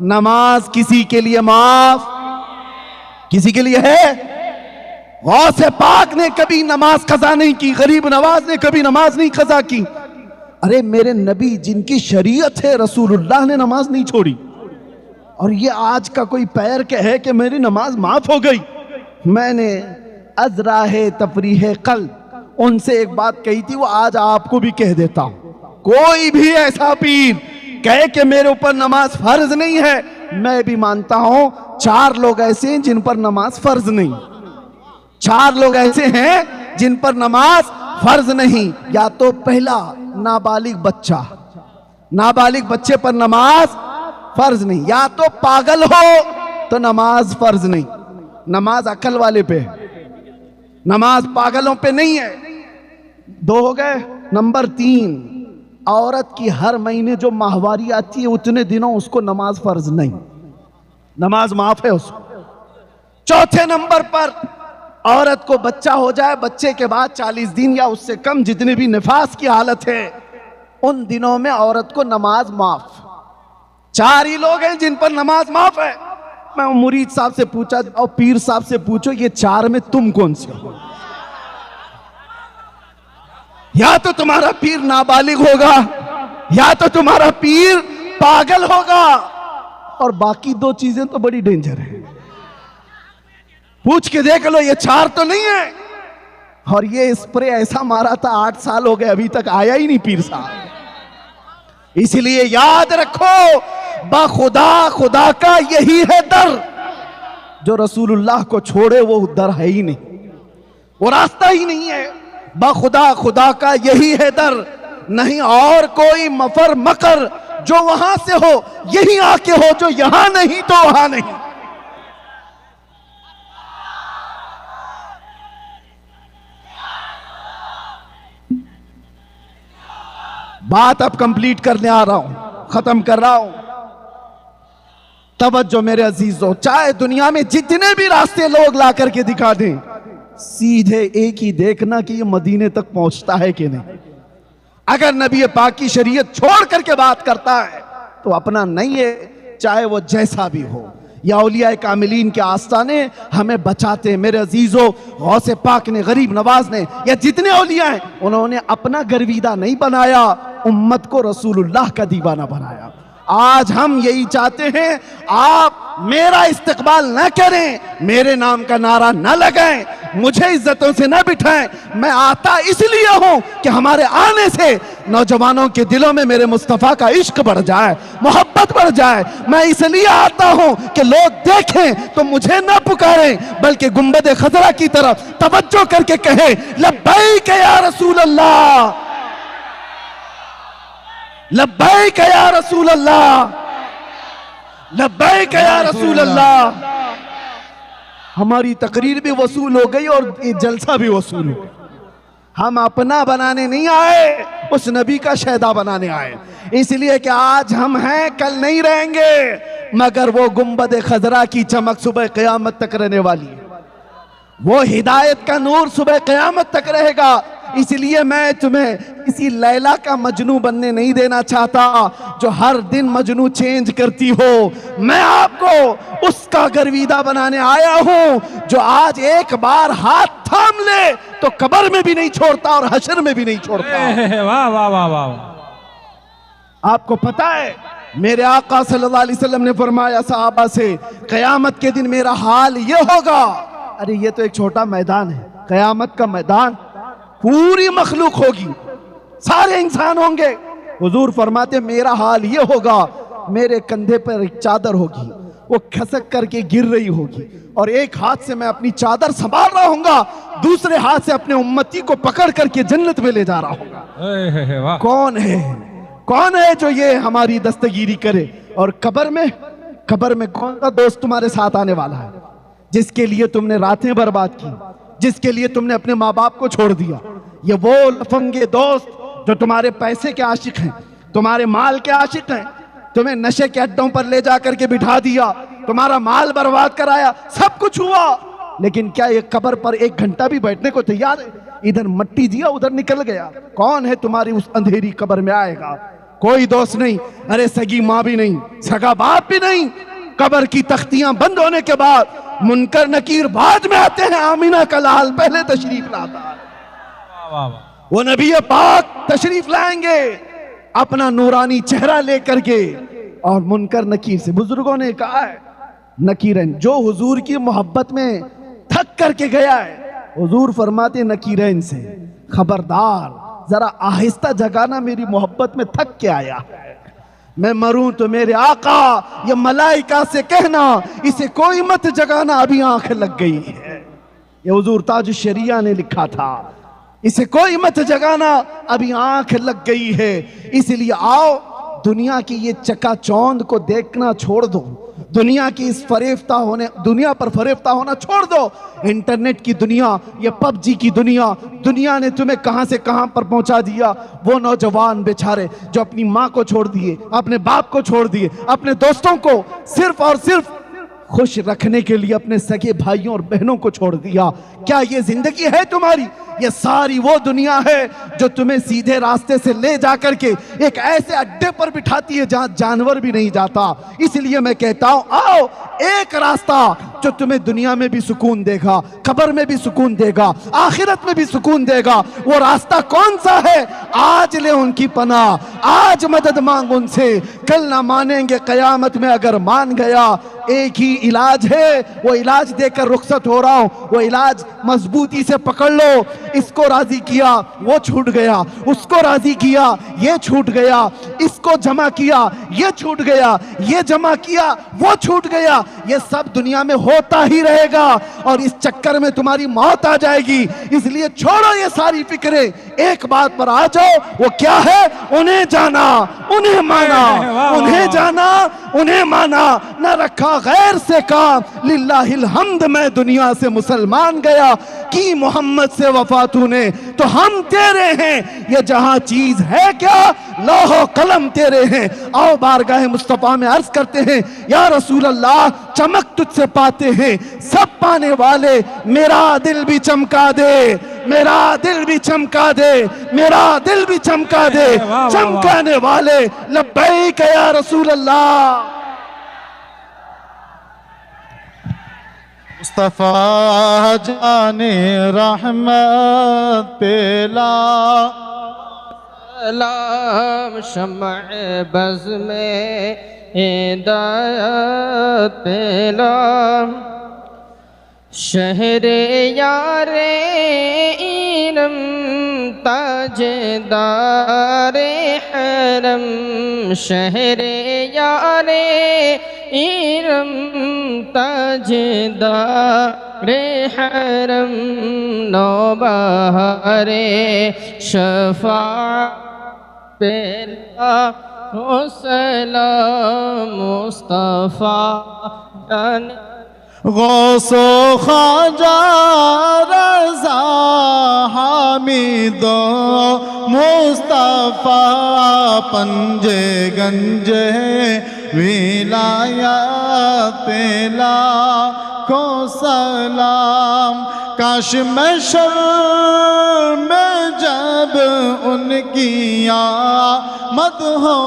नमाज किसी के लिए माफ, किसी के लिए है। गौसे पाक ने कभी नमाज कज़ा नहीं की, गरीब नवाज ने कभी नमाज नहीं कज़ा की। अरे मेरे नबी जिनकी शरीयत है, रसूलुल्लाह ने नमाज नहीं छोड़ी। और ये आज का कोई पैर के है कि मेरी नमाज माफ हो गई। मैंने अज़राहे तफरीह कल उनसे एक बात कही थी, वो आज आपको भी कह देता हूं। कोई भी ऐसा पीर कहे कि मेरे ऊपर नमाज फर्ज नहीं है, मैं भी मानता हूं 4 लोग ऐसे हैं जिन पर नमाज फर्ज नहीं। 4 लोग ऐसे हैं जिन पर नमाज फर्ज नहीं। या तो पहला, नाबालिग बच्चा, नाबालिग बच्चे पर नमाज फर्ज नहीं। या तो पागल हो तो नमाज फर्ज नहीं, नमाज अकल वाले पे है, नमाज पागलों पे नहीं है। 2 हो गए। नंबर 3, औरत की हर महीने जो माहवारी आती है उतने दिनों उसको नमाज फर्ज नहीं, नमाज माफ है उसको। 4थे नंबर पर, औरत को बच्चा हो जाए, बच्चे के बाद 40 दिन या उससे कम जितने भी निफास की हालत है, उन दिनों में औरत को नमाज माफ। 4 ही लोग हैं जिन पर नमाज माफ है। मैं मुरीद साहब से पूछा, और पीर साहब से पूछो, ये 4 में तुम कौन से हो? या तो तुम्हारा पीर नाबालिग होगा, या तो तुम्हारा पीर पागल होगा, और बाकी 2 चीजें तो बड़ी डेंजर है। पूछ के देख लो, ये 4 तो नहीं है। और ये स्प्रे ऐसा मारा था, 8 साल हो गए, अभी तक आया ही नहीं पीर साहब। इसलिए याद रखो, बाखुदा खुदा का यही है दर। जो रसूलुल्लाह को छोड़े वो दर है ही नहीं, वो रास्ता ही नहीं है। बाखुदा खुदा का यही है दर, नहीं और कोई मफर मकर जो वहां से हो यही आके हो, जो यहां नहीं तो वहां नहीं। बात अब कंप्लीट करने आ रहा हूं, खत्म कर रहा हूं। तवज्जो मेरे अजीजों, चाहे दुनिया में जितने भी रास्ते लोग ला करके दिखा दें, सीधे एक ही देखना कि ये मदीने तक पहुंचता है कि नहीं। अगर नबी पाक की शरीयत छोड़ करके बात करता है तो अपना नहीं है, चाहे वो जैसा भी हो। या औलिया कामिलीन के आस्ताने हमें बचाते हैं। मेरे अजीजों, गौसे पाक ने, गरीब नवाज ने, या जितने औलिया हैं, उन्होंने अपना गर्विदा नहीं बनाया, उम्मत को रसूलुल्लाह का दीवाना बनाया। आज हम यही चाहते हैं, आप मेरा इस्तकबाल न करें, मेरे नाम का नारा न लगाएं, मुझे इज्जतों से न बिठाएं। मैं आता इसलिए हूं कि हमारे आने से नौजवानों के दिलों में मेरे मुस्तफा का इश्क बढ़ जाए, मोहब्बत बढ़ जाए। मैं इसलिए आता हूं कि लोग देखें तो मुझे न पुकारें, बल्कि गुंबद खजरा की तरफ तवज्जो करके कहें, लब्बैक या रसूल अल्लाह, लब्बैक या रसूल अल्लाह, लब्बैक या रसूल अल्लाह। हमारी तकरीर भी वसूल हो गई और ये जलसा भी वसूल हो गया। हम अपना बनाने नहीं आए, उस नबी का शहदा बनाने आए। इसलिए कि आज हम हैं, कल नहीं रहेंगे, मगर वो गुंबद खजरा की चमक सुबह क़यामत तक रहने वाली है। वो हिदायत का नूर सुबह क़यामत तक रहेगा। इसलिए मैं तुम्हें किसी लैला का मजनू बनने नहीं देना चाहता जो हर दिन मजनू चेंज करती हो। मैं आपको उसका गर्विदा बनाने आया हूं जो आज एक बार हाथ थाम ले तो कब्र में भी नहीं छोड़ता और हशर में भी नहीं छोड़ता। वाह वाह वाह वाह। आपको पता है, मेरे आका सल्लल्लाहु अलैहि वसल्लम ने फरमाया सहाबा से, क़यामत के दिन मेरा हाल ये होगा। अरे ये तो एक छोटा मैदान है, क़यामत का मैदान, पूरी मखलूक होगी, सारे इंसान होंगे। हुजूर फरमाते मेरा हाल ये होगा, मेरे कंधे पर एक चादर होगी, वो खसक करके गिर रही होगी, और एक हाथ से मैं अपनी चादर संभाल रहा हूंगा, दूसरे हाथ से अपने उम्मती को पकड़ करके जन्नत में ले जा रहा होगा। वाह। कौन है, कौन है जो ये हमारी दस्तगीरी करे? और कब्र में कौन सा दोस्त तुम्हारे साथ आने वाला है, जिसके लिए तुमने रातें बर्बाद की, जिसके लिए तुमने अपने माँ बाप को छोड़ दिया? ये वो लफंगे दोस्त जो तुम्हारे पैसे के आशिक हैं, तुम्हारे माल के आशिक हैं, तुम्हें नशे के अड्डों पर ले जाकर के बिठा दिया, तुम्हारा माल बर्बाद कराया, सब कुछ हुआ, लेकिन क्या ये कब्र पर 1 घंटा भी बैठने को तैयार है? इधर मट्टी दिया, उधर निकल गया। कौन है तुम्हारी उस अंधेरी कब्र में आएगा? कोई दोस्त नहीं, अरे सगी माँ भी नहीं, सगा बाप भी नहीं। कब्र की तख्तियां बंद होने के बाद मुनकर नकीर बाद में आते हैं, आमीना का लाल पहले तशरीफ लाता है। वो नबी पाक तशरीफ लाएंगे अपना नूरानी चेहरा लेकर के, और मुनकर नकीर से बुजुर्गों ने कहा है, नकीरन जो हुजूर की मोहब्बत में थक करके गया है, हुजूर फरमाते नकीरन से, खबरदार जरा आहिस्ता जगाना, मेरी मोहब्बत में थक के आया है, मैं मरूं तो मेरे आका ये मलाइका से कहना इसे कोई मत जगाना, अभी आंख लग गई है। ये हुजूर ताज शरिया ने लिखा था, इसे कोई मत जगाना, अभी आंख लग गई है। इसलिए आओ, दुनिया की ये चकाचौंध को देखना छोड़ दो, दुनिया की इस फरेफ्ता होने, दुनिया पर फरेफ्ता होना छोड़ दो। इंटरनेट की दुनिया, ये पबजी की दुनिया ने तुम्हें कहां से कहां पर पहुंचा दिया। वो नौजवान बेचारे जो अपनी माँ को छोड़ दिए, अपने बाप को छोड़ दिए, अपने दोस्तों को सिर्फ और सिर्फ खुश रखने के लिए अपने सगे भाइयों और बहनों को छोड़ दिया। क्या ये जिंदगी है तुम्हारी? ये सारी वो दुनिया है जो तुम्हें सीधे रास्ते से ले जाकर के एक ऐसे अड्डे पर बिठाती है जहां जानवर भी नहीं जाता। इसलिए मैं कहता हूं, आओ, एक रास्ता जो तुम्हें दुनिया में भी सुकून देगा, कब्र में भी सुकून देगा, आखिरत में भी सुकून देगा। वो रास्ता कौन सा है? आज ले उनकी पनाह, आज मदद मांग उनसे, कल ना मानेंगे कयामत में अगर मान गया। एक ही इलाज है, वो इलाज देकर रुखसत हो रहा हूं, वो इलाज मजबूती से पकड़ लो। इसको राजी किया, वो छूट गया, उसको राजी किया, ये छूट गया, इसको जमा किया, ये छूट गया, ये जमा किया, वो छूट गया। ये सब दुनिया में होता ही रहेगा और इस चक्कर में तुम्हारी मौत आ जाएगी। इसलिए छोड़ो ये सारी फिक्रें, एक बात पर आ जाओ, वो क्या है? उन्हें जाना, उन्हें माना, उन्हें जाना, उन्हें माना, न रखा गैर से काम। लिल्लाहिल हम्द, मैं दुनिया से मुसलमान गया, की मोहम्मद से वफा तूने, तो हम तेरे हैं। ये जहां चीज है क्या, लौहो कलम तेरे हैं। आओ बारगाह मुस्तफा में अर्ज करते हैं, या रसूल अल्लाह, चमक तुझसे पाते हैं सब पाने वाले, मेरा दिल भी चमका दे, मेरा दिल भी चमका दे, मेरा दिल भी चमका दे। चमकाने वाले लब्बैक या रसूल अल्लाह। मुस्तफा जाने रहमत पेला, सलाम शम्अ बज़ में हिदायत पेला, शहरे यारे इल्म ताजदारे हरम, शहरे यारे इल्म ताजदारे हरम, नौबहारे शफा पेला, सलाम मुस्तफा जाने गौसो ख्वाजा रज़ा हामिदो मुस्तफा, पंजे गंजे विलायत पेला को सलाम। काश में शर्म में जब उनकी आमद हो,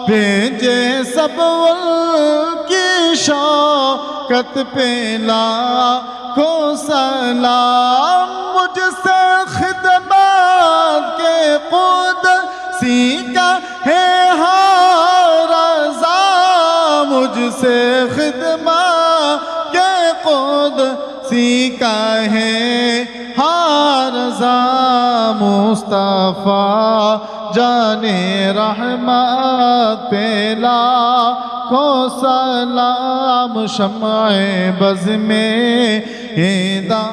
भेजे सब उनकी शौकत पेला को सलाम। मुझसे खिदमत के खुद सीखा है रज़ा, मुझसे खिदमत के खुद सीखा है रज़ा। मुस्तफा जाने रहमत पेला लाखों सलाम शम्ए बज़ में दा।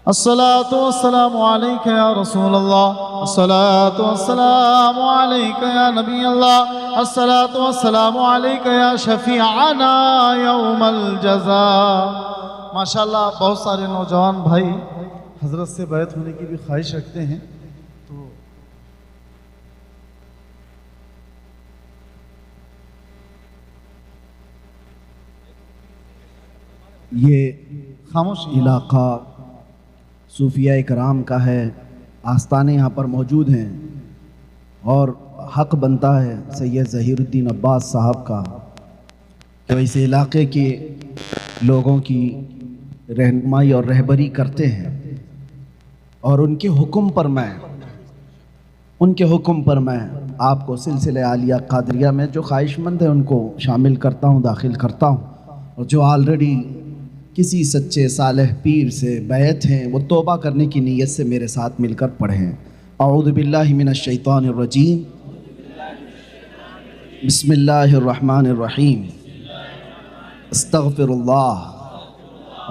अस्सलातु वस्सलामु अलैका या रसूल अल्लाह, अस्सलातु वस्सलामु अलैका या नबी अल्लाह, अस्सलातु वस्सलामु अलैका या शफीअना यौमल जज़ा। माशाअल्लाह बहुत सारे नौजवान भाई हजरत से बैत होने की भी ख्वाहिश रखते हैं, तो ये खामोश इलाका सूफिया कराम का है, आस्थाने यहाँ पर मौजूद हैं और हक बनता है सैयद ज़हीरुद्दीन अब्बास साहब का कि इस इलाके के लोगों की रहनुमाई और रहबरी करते हैं और उनके हुक्म पर मैं आपको सिलसिले आलिया कादरिया में जो ख्वाहिशमंद है उनको शामिल करता हूँ, दाखिल करता हूँ, और जो ऑलरेडी किसी सच्चे सालेह पीर से बैत हैं वो तौबा करने की नीयत से मेरे साथ मिलकर पढ़ें। अऊज़ु बिल्लाहि मिनश शैतानिर रजीम, बिस्मिल्लाहिर रहमानिर रहीम, अस्तग़फिरुल्लाह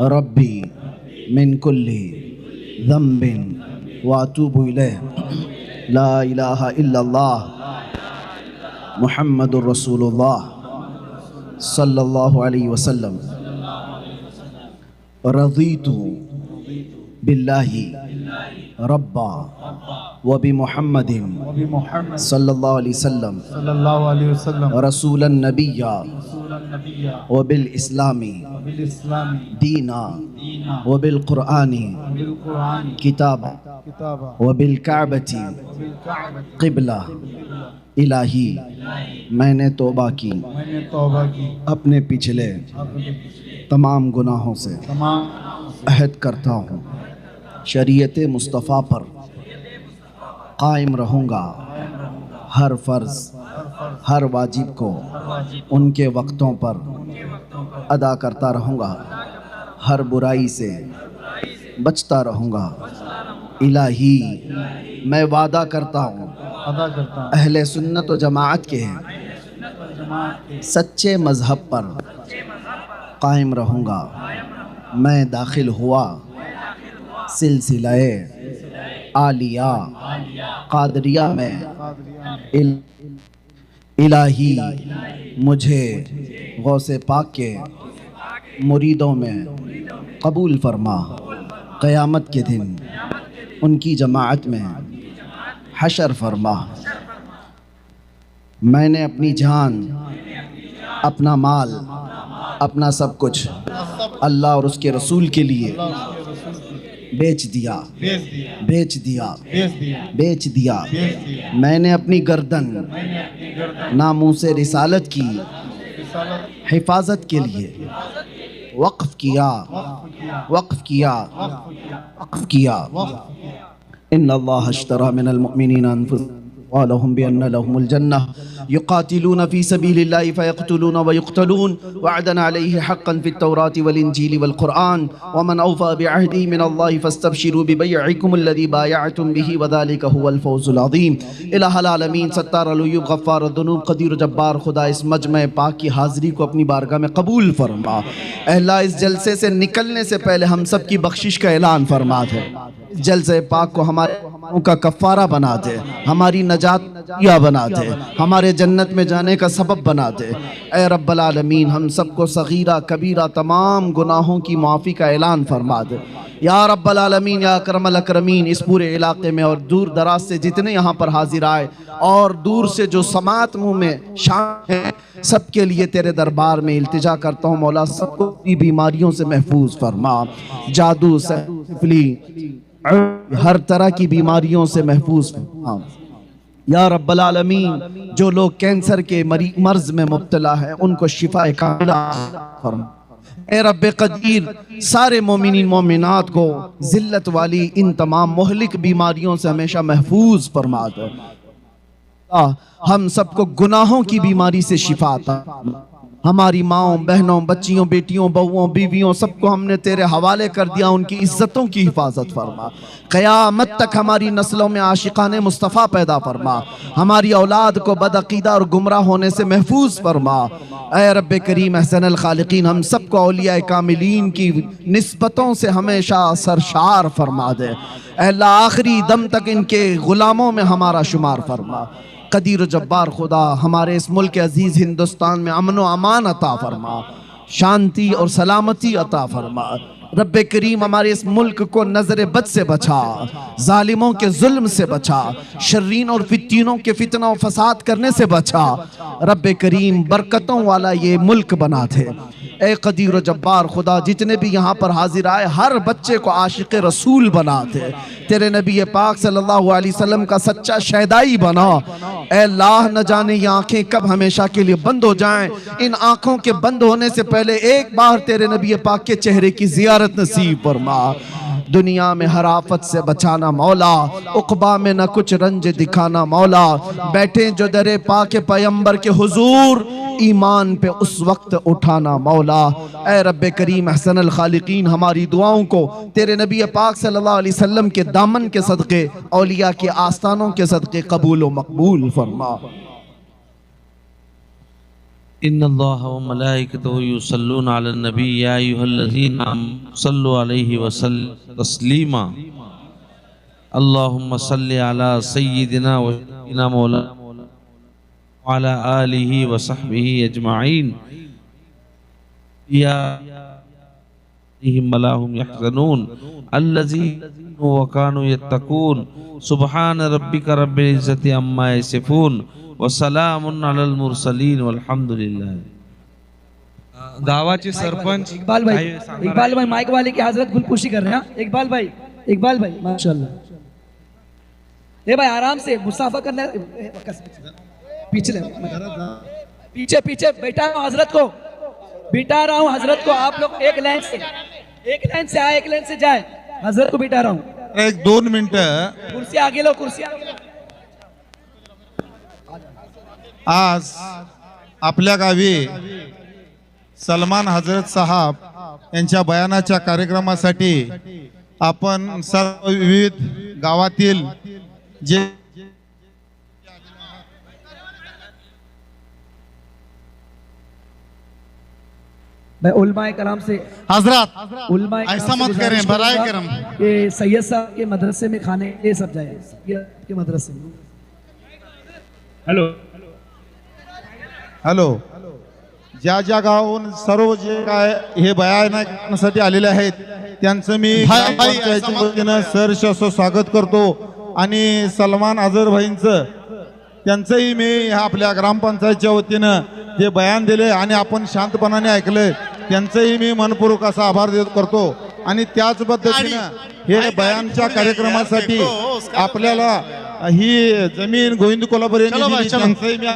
रब्बी मिन कुल्ली ज़ंबिन व अतूबु इलैह, ला इलाहा इल्लल्लाह मुहम्मदुर रसूलुल्लाह सल्लल्लाहु अलैहि वसल्लम। रज़ीतु बिल्लाहि रब्बा व बि मुहम्मदिन सल्लल्लाहु अलैहि वसल्लम रसूलन नबिय्या व बिल इस्लामी दीना व बिल कुरआनी किताबा व बिल काबती क़िबला। इलाही मैंने तौबा की अपने पिछले तमाम गुनाहों से अहद करता हूँ, शरीयत मुस्तफ़ा पर कायम रहूँगा, हर फ़र्ज़ हर वाजिब को उनके वक्तों पर अदा करता रहूँगा, हर बुराई से बचता रहूँगा। इलाही मैं वादा करता हूँ अहले सुन्नत व जमाअत के सच्चे मज़हब पर कायम रहूँगा। मैं दाखिल हुआ सिलसिले आलिया कादरिया में। इलाही मुझे गौसे पाक के मुरीदों में कबूल फरमा, क़यामत के दिन उनकी जमाअत में हशर फरमा। मैंने अपनी जान, अपना माल, अपना सब कुछ अल्लाह और उसके रसूल के लिए बेच दिया। मैंने अपनी गर्दन नामूसे रिसालत की हिफाजत के लिए वक्फ किया। इन्नल्लाह अश्तरा मिनल मुअमिनीना अनफुसहुम व लहुम बिअन्ना लहुमुल जन्नह युक़ातिलूना फ़ी सबीलिल्लाहि फ़यक़्तुलूना व युक़्तलून वअदन अलैहि हक़्क़न फ़ित तौराति वल इंजीलि वल क़ुरआन व मन औफ़ा बिअहदिही मिनल्लाहि फ़स्तबशिरू बिबैअकुमुल्लज़ी बायअतुम बिही व ज़ालिका हुवल फ़ौज़ुल अज़ीम। इलाहुल आलमीन सत्तारुल उयूब गफ़्फ़ारुद दुनूब क़दीर जब्बार खुदा इस मजमे पाक की हाज़िरी को अपनी बारगाह में कबूल फरमा। अल्लाह इस जलसे से निकलने से पहले हम सब की बख्शिश का ऐलान फरमा दे, जलसे पाक को हमारे का कफ़ारा बना दे, हमारी नजात या बना दे, हमारे जन्नत में जाने का सबब बना दे। ए रब्बल आलमीन हम सबको सगीरा कबीरा तमाम गुनाहों की माफ़ी का ऐलान फरमा दे या रब्बल आलमीन या अकरमल अकरमीन। इस पूरे इलाके में और दूर दराज से जितने यहाँ पर हाजिर आए और दूर से जो समात मुँह में शामिल हैं, सबके लिए तेरे दरबार में इल्तिजा करता हूँ मौला, सबको बीमारियों से महफूज फरमा, जादू सिफली हर तरह की बीमारियों से महफूज फरमा या रब्बल आलमीन। जो लोग कैंसर के मर्ज में मुब्तला है उनको शिफा कामिला फरमा। ए रब्बे कदीर सारे मोमिनीन मोमिनात को जिल्लत वाली इन तमाम मोहलिक बीमारियों से हमेशा महफूज फरमा दो। हम सबको गुनाहों की बीमारी से शिफा अता, हमारी माओं, बहनों, बच्चियों, बेटियों, बहुओं, बीवियों, सबको हमने तेरे हवाले कर दिया। उनकी इज्जतों की हिफाजत फरमा। क़यामत तक हमारी नस्लों में आशिकाने मुस्तफ़ा पैदा फरमा। हमारी औलाद को बदअक़ीदा और गुमराह होने से महफूज फरमा। ऐ रब्बे करीम अहसनल खालिकीन, हम सबको औलिया कामिलीन की निस्बतों से हमेशा सरशार फरमा दे। ऐ अल्लाह, आखिरी दम तक इनके ग़ुलामों में हमारा शुमार फरमा। कदीर जब्बार खुदा, हमारे इस मुल्क अजीज़ हिंदुस्तान में अमन व अमान अता फरमा, शांति और सलामती अता फरमा। रब्बे करीम, हमारे इस मुल्क को नजर बद से बचा, जालिमों के जुल्म से बचा, शर्रीन और फित्तीनों के फितना और फसाद करने से बचा। रब्बे करीम, बरकतों वाला ये मुल्क बना दे। ए कदीर जब्बार खुदा, जितने भी यहाँ पर हाजिर आए, हर बच्चे को आशिक रसूल बना दे। तेरे नबी पाक सल्लल्लाहु अलैहि वसल्लम का सच्चा शहदाई बना। ए अल्लाह, न जाने ये आंखें कब हमेशा के लिए बंद हो जाएं। इन आंखों के बंद होने से पहले एक बार तेरे नबी पाक के चेहरे की जियारत नसीब फरमा। दुनिया में हर आफत से बचाना मौला, उक़बा में न कुछ रंज दिखाना मौला। बैठे जो दरे पाक पैगंबर के हुजूर, ईमान पे उस वक्त उठाना मौला। ऐ रब्बे करीम अहसनल खालिकीन, हमारी दुआओं को तेरे नबी पाक सल्लल्लाहु अलैहि वसल्लम के दामन के सदक़े, औलिया के आस्थानों के सदक़े कबूल व मकबूल फरमा। इन्नल्लाह व मलाइकतहु युसल्लूना अलन नबी या अय्युहल्लज़ीना आमनु सल्लु अलैहि व सल्लिमू तस्लीमा। अल्लाहुम्मा सल्लि अला सय्यिदिना व सय्यिदिना मौलाना व अला आलिहि व सहबिहि अजमाइन या अय्युहम वलाहुम यहज़नून अल्लज़ीना व कानू यत्तकून। सुब्हान रब्बिका रब्बिल इज़्ज़ति अम्मा यसिफून व सलामुन अलल मुरसलीन वल्हम्दुलिल्लाह। गावाचे सरपंच इकबाल भाई माइक वाले की हजरत गुलपुशी कर रहे हैं। इकबाल भाई माशाल्लाह। ए भाई आराम से मुसाफा करना, पीछे बैठा हूँ हजरत को, बिठा रहा हूँ हजरत को। आप लोग एक लाइन से आए, एक लाइन से जाए। हजरत को बिठा रहा हूँ। एक 2 मिनिटं। कुर्सी आगे लो, कुर्सी आगे लो। आज आपल्या गावी सलमान हजरत साहब यांच्या बयानाच्या कार्यक्रमासाठी आपण सर्व विविध गावातील जे भाई उलमाए कलाम से, हजरत उलमाए ऐसा मत करें, बराए करम। ये सैयद साहब के मदरसे में खाने ये सब जाए, के मदरसे में। हॅलो, ज्या ज्या गावाहून सर्व जे काय हे बयानासाठी आलेले आहेत त्यांचं मी ग्रामपंचायतीच्या वतीनं सहर्ष असं स्वागत करतो। आणि सलमान अजहर भाईंचं त्यांचंही मी आपल्या ग्रामपंचायतीच्या वतीनं जे बयान दिले आणि आपण शांतपणाने ऐकले त्यांचंही मी मनपूर्वक असा आभार करतो। आणि त्याच पद्धतीनं हे बयानच्या कार्यक्रमासाठी आपल्याला ही जमीन गोविंद कोल्हापूर यांनी दिली, त्यांचंही मी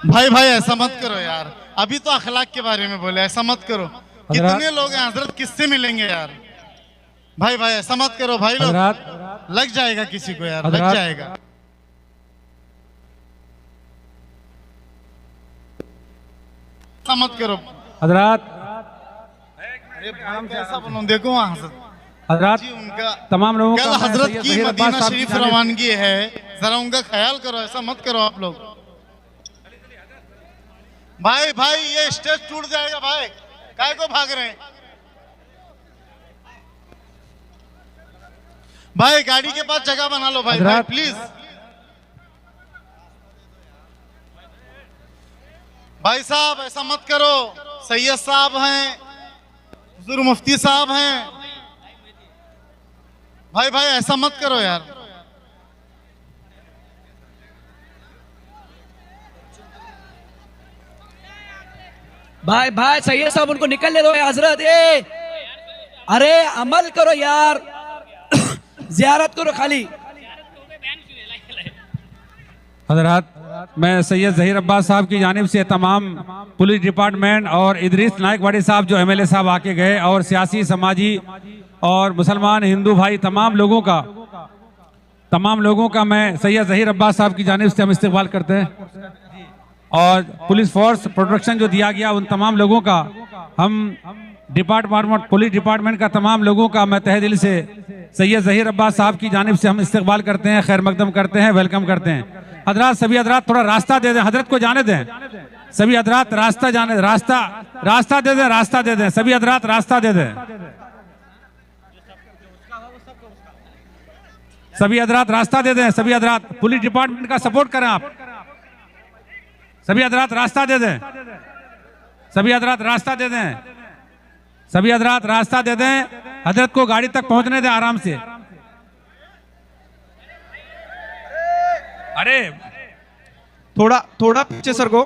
भाई ऐसा मत करो यार, अभी तो अखलाक के बारे में बोले, ऐसा मत करो। कितने लोग हैं हजरत, किससे मिलेंगे यार? भाई ऐसा मत करो भाई लोग, लग जाएगा किसी को यार, लग जाएगा। ऐसा मत करो हजरात। ऐसा बोलो, देखो वहाँ हजरात उनका तमाम लोगों कल का हजरत की मदीना शरीफ रवानगी है, जरा उनका ख्याल करो। ऐसा मत करो आप लोग। भाई ये स्टेज टूट जाएगा भाई, काय को भाग रहे हैं भाई? गाड़ी के पास जगह बना लो भाई प्लीज। भाई साहब ऐसा मत करो, सैयद साहब हैं, हुजूर मुफ्ती साहब हैं, भाई ऐसा मत करो यार। भाई सैयद साहब उनको निकलने दो हजरत। अरे अमल करो यार, जियारत करो खाली। हजरात, मैं सैयद ज़हीर अब्बास साहब की जानिब से तमाम पुलिस डिपार्टमेंट और इदरीस नायकवाड़ी साहब जो एमएलए साहब आके गए और सियासी समाजी और मुसलमान हिंदू भाई तमाम लोगों का मैं सैयद ज़हीर अब्बास साहब की जानिब से हम इस्तेमाल करते हैं। और पुलिस फोर्स प्रोटेक्शन जो दिया गया उन तमाम लोगों का हम डिपार्टमेंट पुलिस डिपार्टमेंट का तमाम लोगों का मैं तहे दिल से सैयद ज़हीर अब्बास साहब की जानिब से हम इस्तकबाल करते हैं, खैर मकदम करते हैं, वेलकम करते हैं। हजरात, सभी हजरात थोड़ा रास्ता दे दें, हजरत को जाने दें। सभी हजरात रास्ता दे दें, सभी हजरात रास्ता दे दें, सभी हजरात रास्ता दे दें, सभी हजरात पुलिस डिपार्टमेंट का सपोर्ट करें आप। सभी हजरात रास्ता दे दें, सभी हजरात रास्ता दे दें, सभी हजरात रास्ता दे दें। हजरत को गाड़ी तक पहुंचने दें आराम से। अरे थोड़ा पीछे सर को।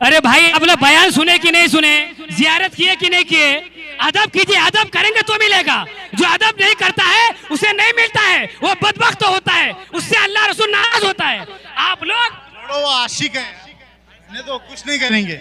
अरे भाई, आप लोग बयान सुने कि नहीं सुने, जियारत किए कि नहीं किए, अदब कीजिए। अदब करेंगे तो मिलेगा, जो अदब नहीं करता है उसे नहीं मिलता है, वो बदबख्त होता है, उससे अल्लाह रसूल नाराज होता है। आप लोग वो आशिक है, नहीं तो कुछ नहीं करेंगे।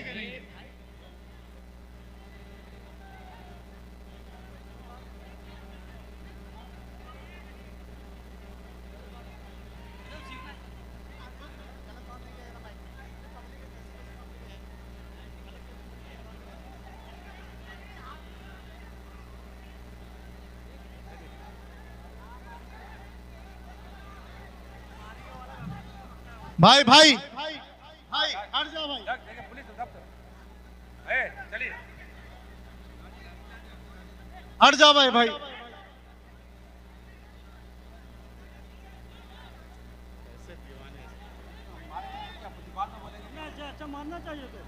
भाई भाई भाई हट जाओ भाई, चलिए हट जाओ भाई भाई। अच्छा मानना चाहिए तो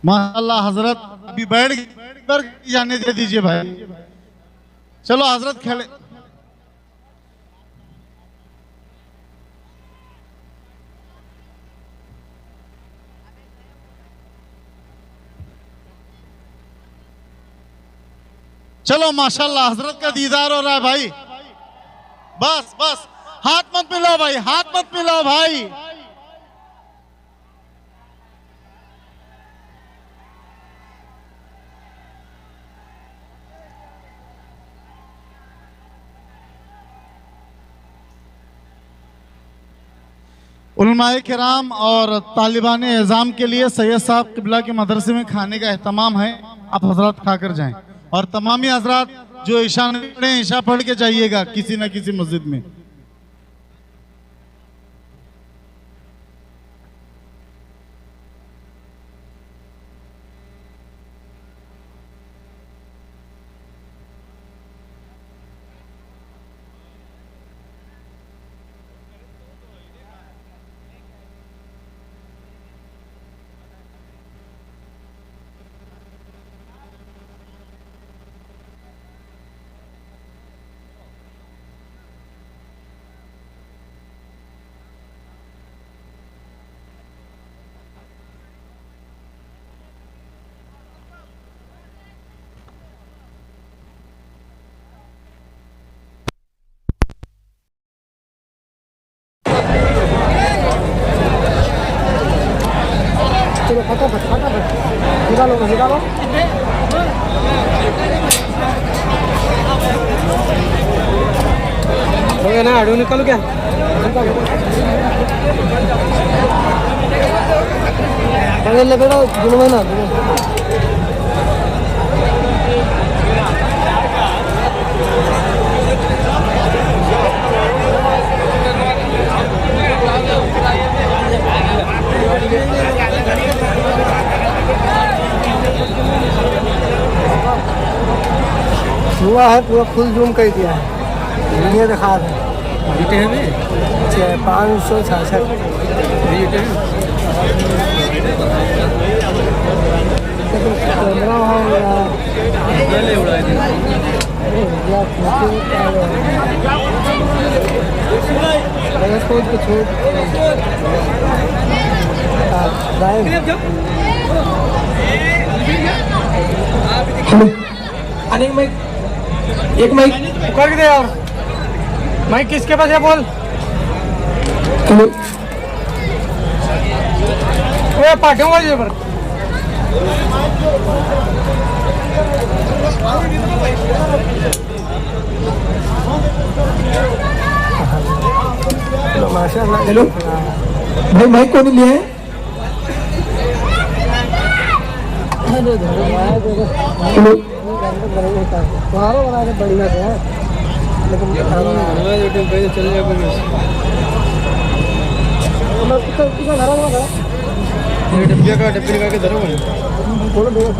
माशाल्लाह। हजरत अभी बैठ जाने दे दीजिए भाई। चलो हजरत खड़े। चलो माशाल्लाह, हजरत का दीदार हो रहा है भाई। बस बस, हाथ मत मिलाओ भाई, हाथ मत मिलाओ भाई। उलमाए किराम और तालिबान एज़ाम के लिए सैयद साहब किबला के मदरसे में खाने का एहतमाम है, आप हजरात खाकर जाएं। और तमामी हजरात जो ईशा नहीं पढ़े, ईशा पढ़ के जाइएगा किसी न किसी मस्जिद में। ना आड़ू निकालो क्या बेटा गुणवाई ना हुआ है पूरा फुल जूम कर दिया है, ये दिखा दे 566 खाने में एक माइक कर दे यार माइक किसके पास है बोल पाठवूंगा ये पर माशाल्लाह। हेलो भाई माइक कौन लिए है? हेलो तुम्हारा बना के बढ़िया से है लेकिन चल जाएगा डब्बे का के धरो बोलो बोलो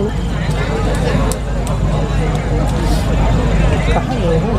कहाँ गए हैं